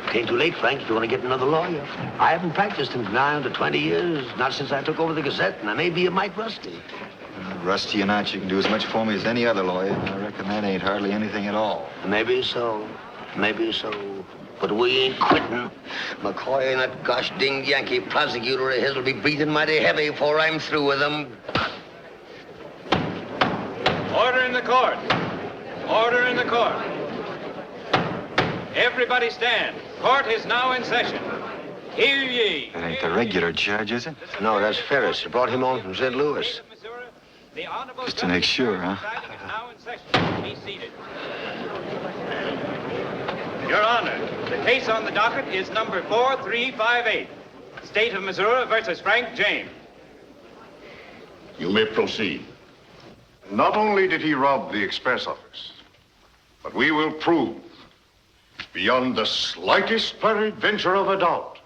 Came too late, Frank, if you want to get another lawyer. I haven't practiced in nigh under 20 years, not since I took over the Gazette, and I may be a mite rusty. Rusty or not, you can do as much for me as any other lawyer. I reckon that ain't hardly anything at all. Maybe so. Maybe so. But we ain't quitting. McCoy and that gosh dinged Yankee prosecutor of his will be breathing mighty heavy before I'm through with them. Order in the court. Order in the court. Everybody stand. Court is now in session. Hear ye. That ain't the regular judge, is it? No, that's Ferris. He brought him on from St. Louis. Just to make sure, huh? Be seated. Your Honor, the case on the docket is number 4358. State of Missouri versus Frank James. You may proceed. Not only did he rob the express office, but we will prove, beyond the slightest peradventure of a doubt,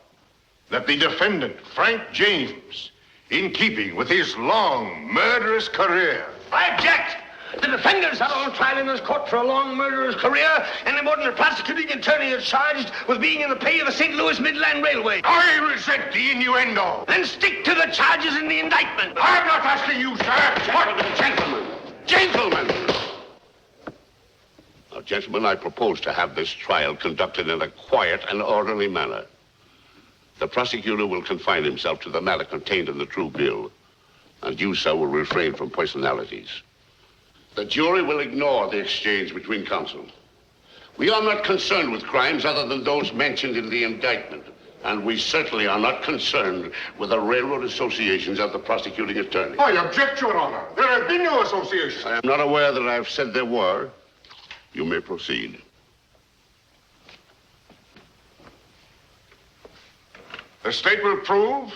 that the defendant, Frank James, in keeping with his long, murderous career... I object! The defendant's out on trial in this court for a long murderer's career, and the modern prosecuting attorney is charged with being in the pay of the St. Louis Midland Railway. I resent the innuendo. Then stick to the charges in the indictment. I'm not asking you, sir. Gentlemen! Now, gentlemen, I propose to have this trial conducted in a quiet and orderly manner. The prosecutor will confine himself to the matter contained in the true bill, and you, sir, will refrain from personalities. The jury will ignore the exchange between counsel. We are not concerned with crimes other than those mentioned in the indictment, and we certainly are not concerned with the railroad associations of the prosecuting attorney. I object, Your Honor. There have been no associations. I am not aware that I've said there were. You may proceed. The state will prove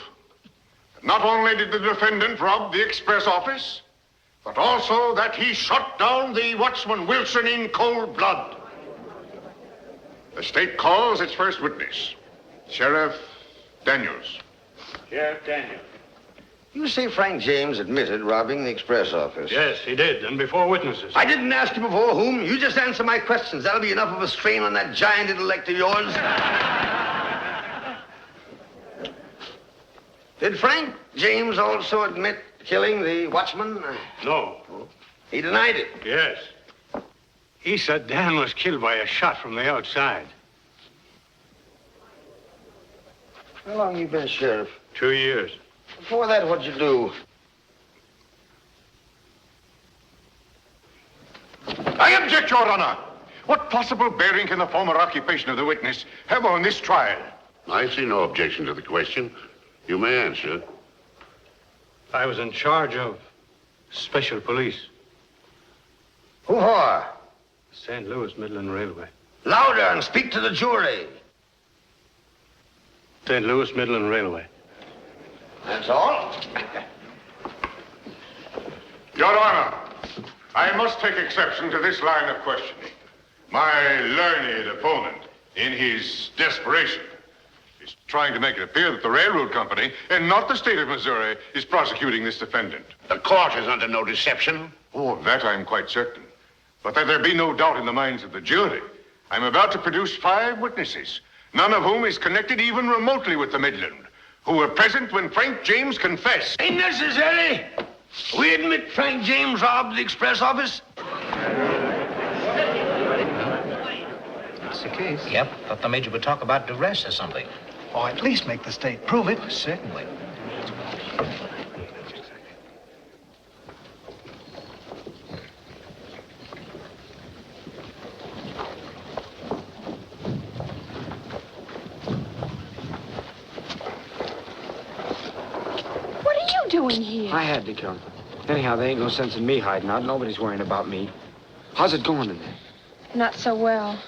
that not only did the defendant rob the express office, but also that he shot down the watchman Wilson in cold blood. The state calls its first witness, Sheriff Daniels. Sheriff Daniel. You say Frank James admitted robbing the express office? Yes, he did, and before witnesses. I didn't ask you before whom. You just answer my questions. That'll be enough of a strain on that giant intellect of yours. Did Frank James also admit killing the watchman? No. He denied it? Yes. He said Dan was killed by a shot from the outside. How long you been sheriff? 2 years. Before that, what'd you do? I object, Your Honor. What possible bearing can the former occupation of the witness have on this trial? I see no objection to the question. You may answer. I was in charge of special police. Who for? St. Louis Midland Railway. Louder and speak to the jury. St. Louis Midland Railway. That's all? Your Honor, I must take exception to this line of questioning. My learned opponent, in his desperation, is trying to make it appear that the railroad company, and not the state of Missouri, is prosecuting this defendant. The court is under no deception. Oh, of that I'm quite certain. But that there be no doubt in the minds of the jury, I'm about to produce 5 witnesses, none of whom is connected even remotely with the Midland, who were present when Frank James confessed. Ain't necessary. We admit Frank James robbed the express office. That's the case. Yep. Thought the major would talk about duress or something. Or at least make the state prove it. Certainly. Doing here? I had to come. Anyhow, there ain't no sense in me hiding out. Nobody's worrying about me. How's it going in there? Not so well.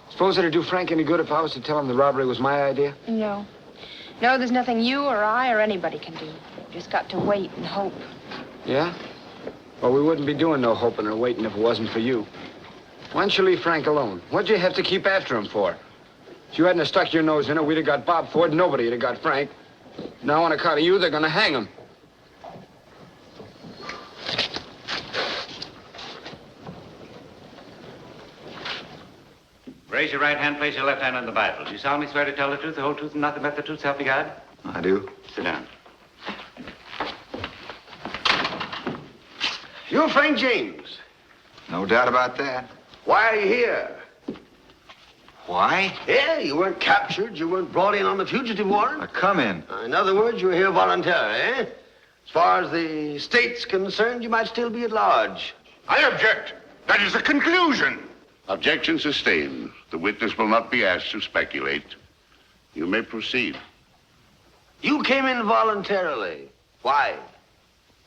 Suppose it'd do Frank any good if I was to tell him the robbery was my idea? No. No, there's nothing you or I or anybody can do. Just got to wait and hope. Yeah? Well, we wouldn't be doing no hoping or waiting if it wasn't for you. Why don't you leave Frank alone? What'd you have to keep after him for? If you hadn't have stuck your nose in it, we'd have got Bob Ford. Nobody would have got Frank. Now, on account of you, they're gonna hang him. Raise your right hand, place your left hand on the Bible. Do you solemnly swear to tell the truth, the whole truth, and nothing but the truth, so help you God? I do. Sit down. You're Frank James. No doubt about that. Why are you here? Why? Yeah, you weren't captured. You weren't brought in on the fugitive warrant. I come in. In other words, you were here voluntarily, eh? As far as the state's concerned, you might still be at large. I object. That is the conclusion. Objection sustained. The witness will not be asked to speculate. You may proceed. You came in voluntarily. Why?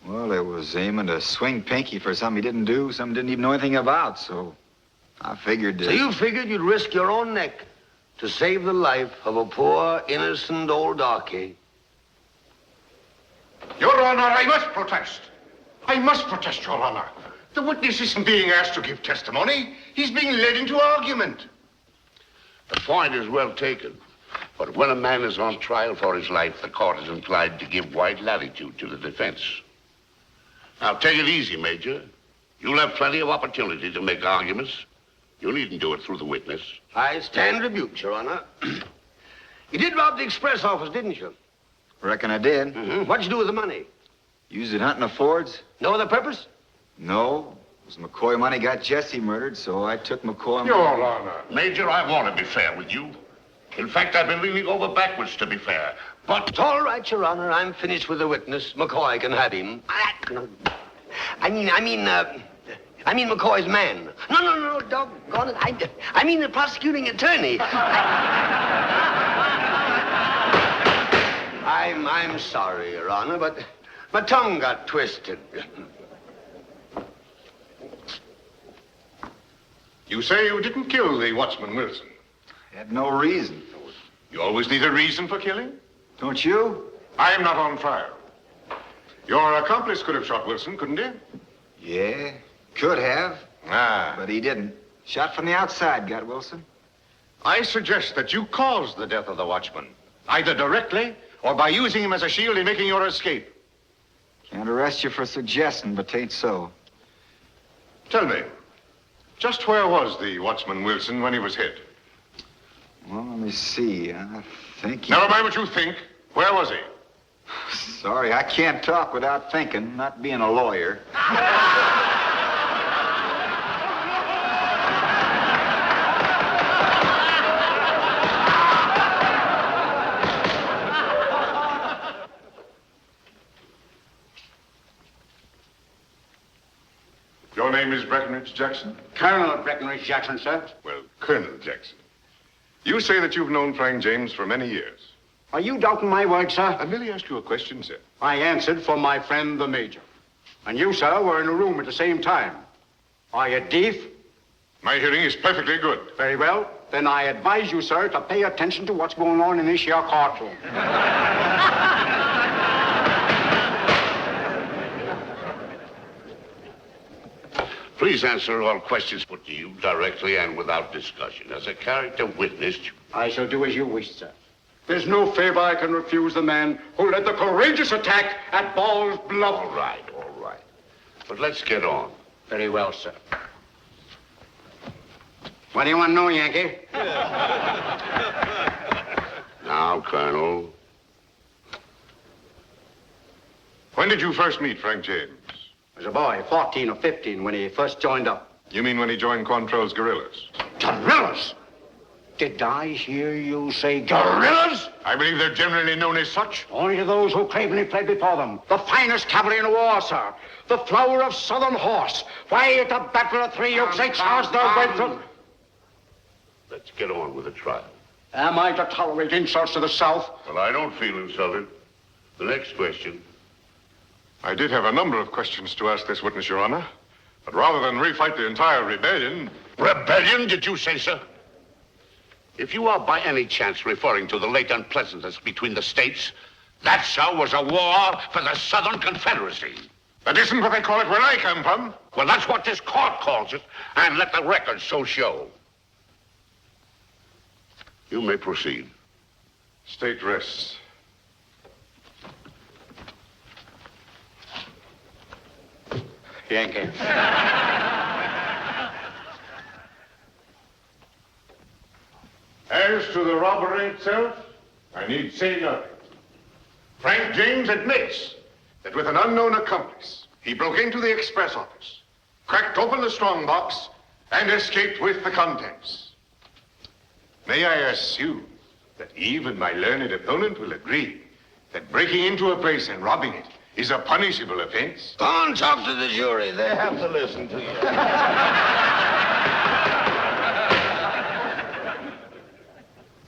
Well, it was aiming to swing Pinky for something he didn't do, something he didn't even know anything about, so I figured... So you figured you'd risk your own neck to save the life of a poor, innocent old darky. Your Honor, I must protest. I must protest, Your Honor. The witness isn't being asked to give testimony. He's being led into argument. The point is well taken. But when a man is on trial for his life, the court is inclined to give wide latitude to the defense. Now, take it easy, Major. You'll have plenty of opportunity to make arguments. You needn't do it through the witness. I stand rebuked, Your Honor. You did rob the express office, didn't you? Reckon I did. Mm-hmm. What'd you do with the money? Used it hunting the Fords. No other purpose? No. It was McCoy money got Jesse murdered, so I took McCoy money. Your Honor. Major, I want to be fair with you. In fact, I've been leaning over backwards to be fair. But... It's all right, Your Honor. I'm finished with the witness. McCoy can have him. I mean McCoy's man. No, doggone it. I mean the prosecuting attorney. I'm sorry, Your Honor, but my tongue got twisted. You say you didn't kill the watchman, Wilson. I had no reason. You always need a reason for killing? Don't you? I am not on trial. Your accomplice could have shot Wilson, couldn't he? Yeah, could have. But he didn't. Shot from the outside, got Wilson. I suggest that you caused the death of the watchman, either directly or by using him as a shield in making your escape? Can't arrest you for suggesting, but 'tain't so. Tell me, just where was the watchman Wilson when he was hit? Well, let me see. I think he... Never mind what you think. Where was he? Sorry, I can't talk without thinking, not being a lawyer. Your name is Breckinridge Jackson? Colonel Breckinridge Jackson, sir. Well, Colonel Jackson. You say that you've known Frank James for many years. Are you doubting my word, sir? I merely asked you a question, sir. I answered for my friend, the Major. And you, sir, were in a room at the same time. Are you deaf? My hearing is perfectly good. Very well. Then I advise you, sir, to pay attention to what's going on in this here courtroom. Please answer all questions put to you directly and without discussion. As a character witness... I shall do as you wish, sir. There's no favor I can refuse the man who led the courageous attack at Ball's Bluff. All right. But let's get on. Very well, sir. What do you want to know, Yankee? Now, Colonel. When did you first meet Frank James? As a boy, 14 or 15, when he first joined up. You mean when he joined Quantrell's guerrillas? Guerrillas? Did I hear you say guerrillas? I believe they're generally known as such. Only to those who cravenly fled before them. The finest cavalry in the war, sir. The flower of Southern horse. Why, at the Battle of Three Oaks, they charged their way through... Let's get on with the trial. Am I to tolerate insults to the South? Well, I don't feel insulted. The next question. I did have a number of questions to ask this witness, Your Honor. But rather than refight the entire rebellion... Rebellion, did you say, sir? If you are by any chance referring to the late unpleasantness between the states, that, sir, was a war for the Southern Confederacy. That isn't what they call it where I come from. Well, that's what this court calls it, and let the record so show. You may proceed. State rests. Yankee. As to the robbery itself, I need say nothing. Frank James admits that with an unknown accomplice, he broke into the express office, cracked open the strongbox, and escaped with the contents. May I assume that even my learned opponent will agree that breaking into a place and robbing it is a punishable offense? Go on, talk to the jury. They have to listen to you.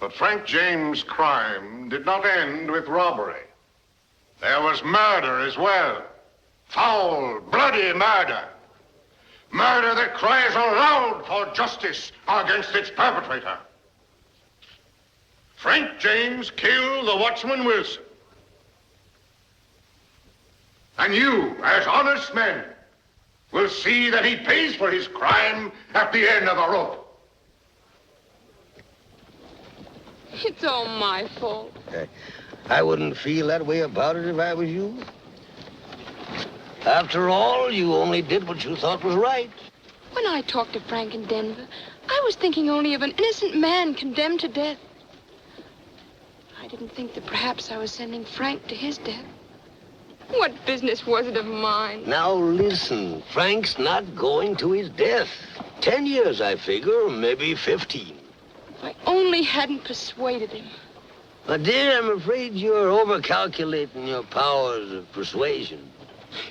But Frank James' crime did not end with robbery. There was murder as well. Foul, bloody murder. Murder that cries aloud for justice against its perpetrator. Frank James killed the watchman Wilson. And you, as honest men, will see that he pays for his crime at the end of the rope. It's all my fault. I wouldn't feel that way about it if I was you. After all, you only did what you thought was right. When I talked to Frank in Denver, I was thinking only of an innocent man condemned to death. I didn't think that perhaps I was sending Frank to his death. What business was it of mine? Now listen, Frank's not going to his death. 10 years, I figure, or maybe 15. If I only hadn't persuaded him. My dear, I'm afraid you're overcalculating your powers of persuasion.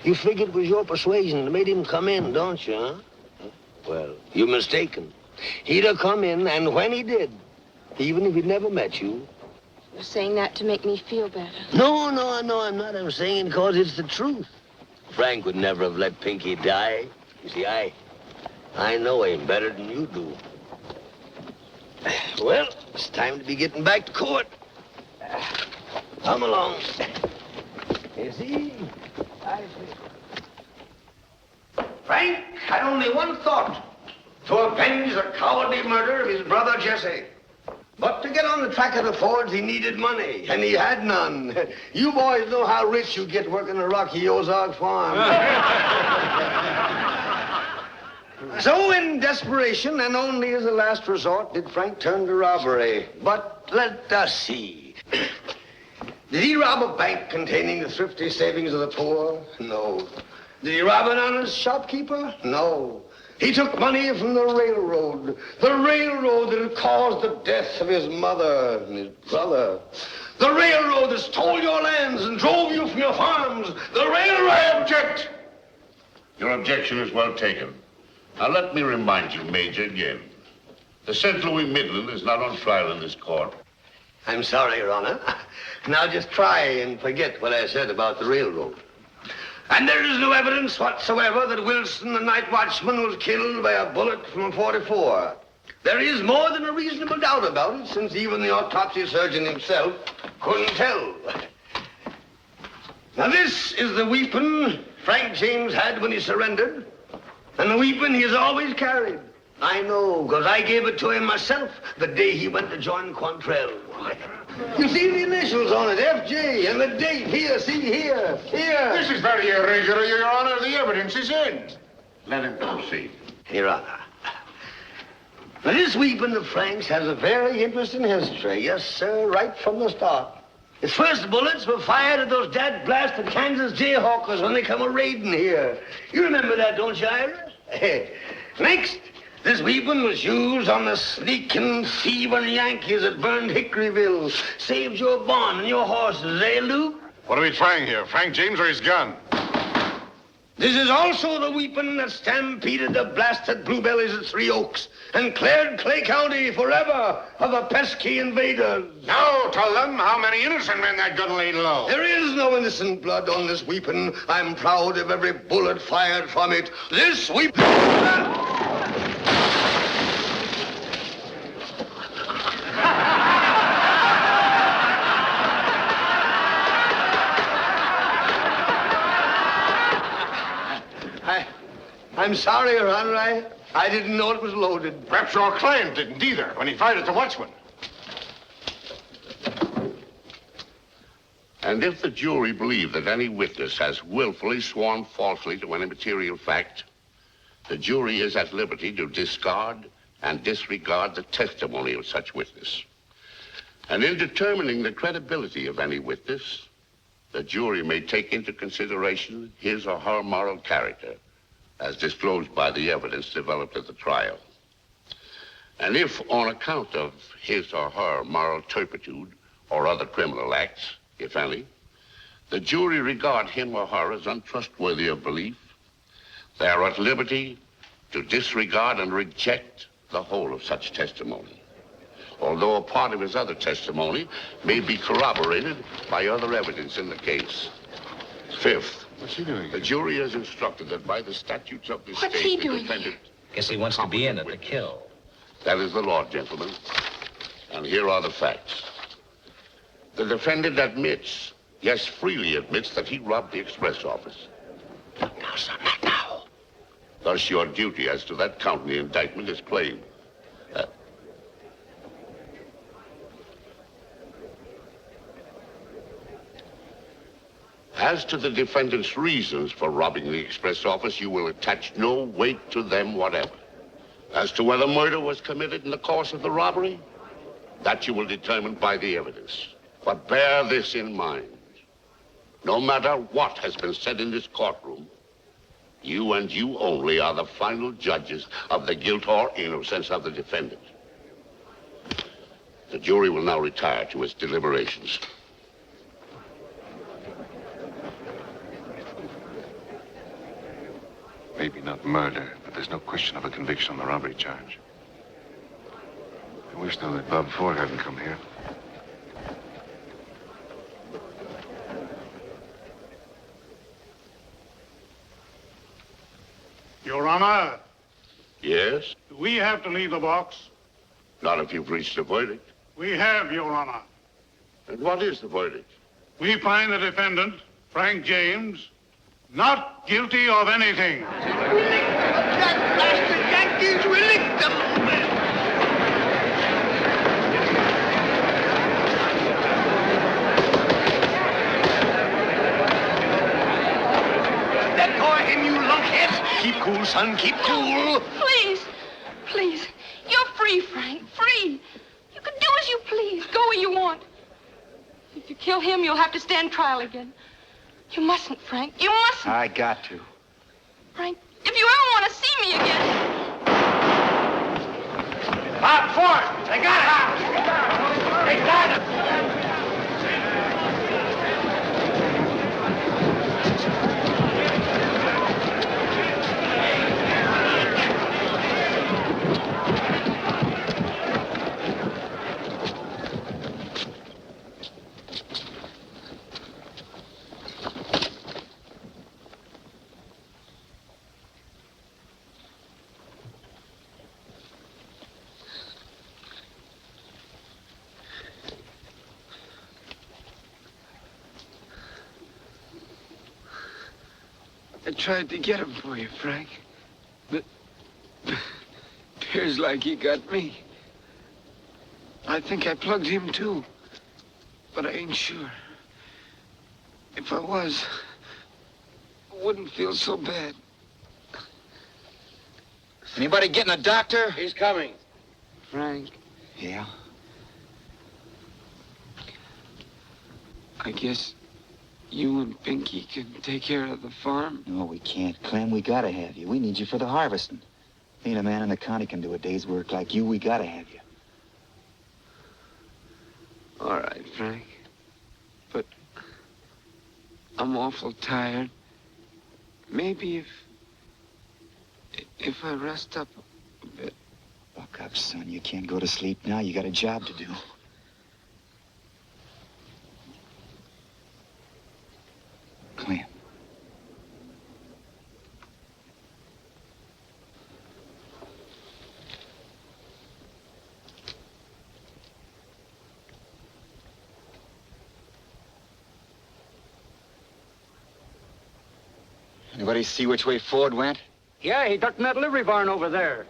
You figured it was your persuasion that made him come in, don't you, huh? Well, you're mistaken. He'd have come in, and when he did, even if he'd never met you... You're saying that to make me feel better. No, I'm not. I'm saying it because it's the truth. Frank would never have let Pinky die. You see, I know him better than you do. Well, it's time to be getting back to court. Come along. You see? Frank had only one thought: to avenge the cowardly murder of his brother Jesse. But to get on the track of the Fords, he needed money, and he had none. You boys know how rich you get working a rocky Ozark farm. So in desperation, and only as a last resort, did Frank turn to robbery. But let us see. Did he rob a bank containing the thrifty savings of the poor? No. Did he rob an honest shopkeeper? No. He took money from the railroad that had caused the death of his mother and his brother. The railroad that stole your lands and drove you from your farms. The railroad... I object! Your objection is well taken. Now, let me remind you, Major, again. The St. Louis Midland is not on trial in this court. I'm sorry, Your Honor. Now just try and forget what I said about the railroad. And there is no evidence whatsoever that Wilson, the night watchman, was killed by a bullet from a .44. There is more than a reasonable doubt about it, since even the autopsy surgeon himself couldn't tell. Now, this is the weapon Frank James had when he surrendered, and the weapon he has always carried. I know, because I gave it to him myself the day he went to join Quantrell. You see the initials on it, FJ, and the date. Here, see, here. This is very irregular, Your Honor. The evidence is in. Let him proceed. Your Honor. Now, this weapon of Frank's has a very interesting history. Yes, sir, right from the start. Its first bullets were fired at those dad-blasted Kansas Jayhawkers when they come a-raiding here. You remember that, don't you, Ira? Next, this weapon was used on the sneaking, thieving Yankees that burned Hickoryville. Saved your barn and your horses, eh, Luke? What are we trying here, Frank James or his gun? This is also the weapon that stampeded the blasted bluebellies at Three Oaks and cleared Clay County forever of the pesky invaders. Now tell them how many innocent men that gun laid low. There is no innocent blood on this weapon. I'm proud of every bullet fired from it. This weapon... I'm sorry, Your Honor. I didn't know it was loaded. Perhaps your client didn't either when he fired at the watchman. And if the jury believe that any witness has willfully sworn falsely to any material fact, the jury is at liberty to discard and disregard the testimony of such witness. And in determining the credibility of any witness, the jury may take into consideration his or her moral character, as disclosed by the evidence developed at the trial. And if, on account of his or her moral turpitude or other criminal acts, if any, the jury regard him or her as untrustworthy of belief, they are at liberty to disregard and reject the whole of such testimony, although a part of his other testimony may be corroborated by other evidence in the case. Fifth, what's he doing? The jury is instructed that by the statutes of this What's state, he doing? the defendant... Guess he wants to be in at the kill. That is the law, gentlemen. And here are the facts. The defendant admits, yes, freely admits, that he robbed the express office. Now, sir, not now. Thus, your duty as to that count in the indictment is plain. As to the defendant's reasons for robbing the express office, you will attach no weight to them whatever. As to whether murder was committed in the course of the robbery, that you will determine by the evidence. But bear this in mind. No matter what has been said in this courtroom, you and you only are the final judges of the guilt or innocence of the defendant. The jury will now retire to its deliberations. Maybe not murder, but there's no question of a conviction on the robbery charge. I wish, though, that Bob Ford hadn't come here. Your Honor. Yes? Do we have to leave the box? Not if you've reached a verdict. We have, Your Honor. And what is the verdict? We find the defendant, Frank James, not guilty of anything. That bastard Yankees, we licked them. Keep cool, son. Keep cool. Please. Please. You're free, Frank. Free. You can do as you please. Go where you want. If you kill him, you'll have to stand trial again. You mustn't, Frank. You mustn't. I got to. Frank, if you ever want to see me again... Hop forward! They got it! They got it! I tried to get him for you, Frank. But appears like he got me. I think I plugged him too. But I ain't sure. If I was, I wouldn't feel so bad. Anybody getting a doctor? He's coming. Frank, Yeah? I guess you and Pinky can take care of the farm. No, we can't, Clem. We gotta have you. We need you for the harvesting. Ain't a man in the county can do a day's work like you. We gotta have you. All right, Frank. But I'm awful tired. Maybe if I rest up a bit. Buck up, son. You can't go to sleep now. You got a job to do. Clem. Anybody see which way Ford went? Yeah, he ducked in that livery barn over there.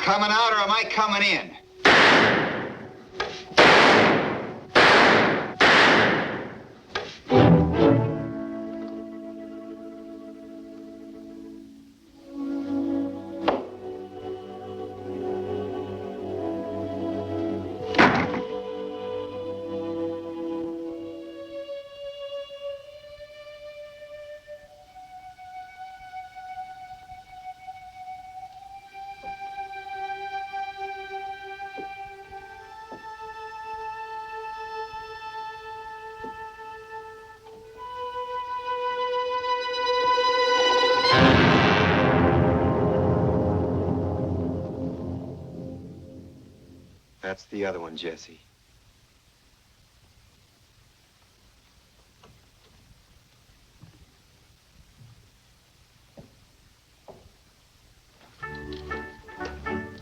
coming out or am I coming in? That's the other one, Jesse.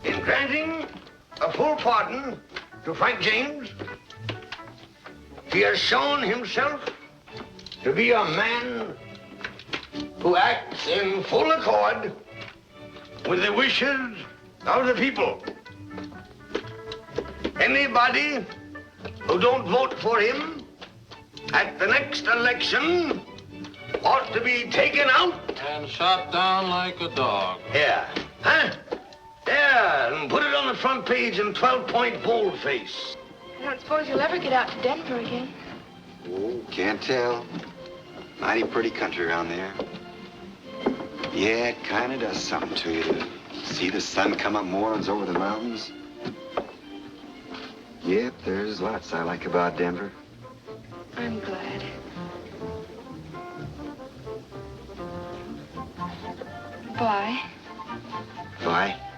In granting a full pardon to Frank James, he has shown himself to be a man who acts in full accord with the wishes of the people. Anybody who don't vote for him at the next election ought to be taken out and shot down like a dog. Yeah. Huh? Yeah, and put it on the front page in 12-point boldface. I don't suppose you'll ever get out to Denver again. Oh, can't tell. Mighty pretty country around there. Yeah, it kind of does something to you to see the sun come up mornings over the mountains. Yep, there's lots I like about Denver. I'm glad. Bye. Bye.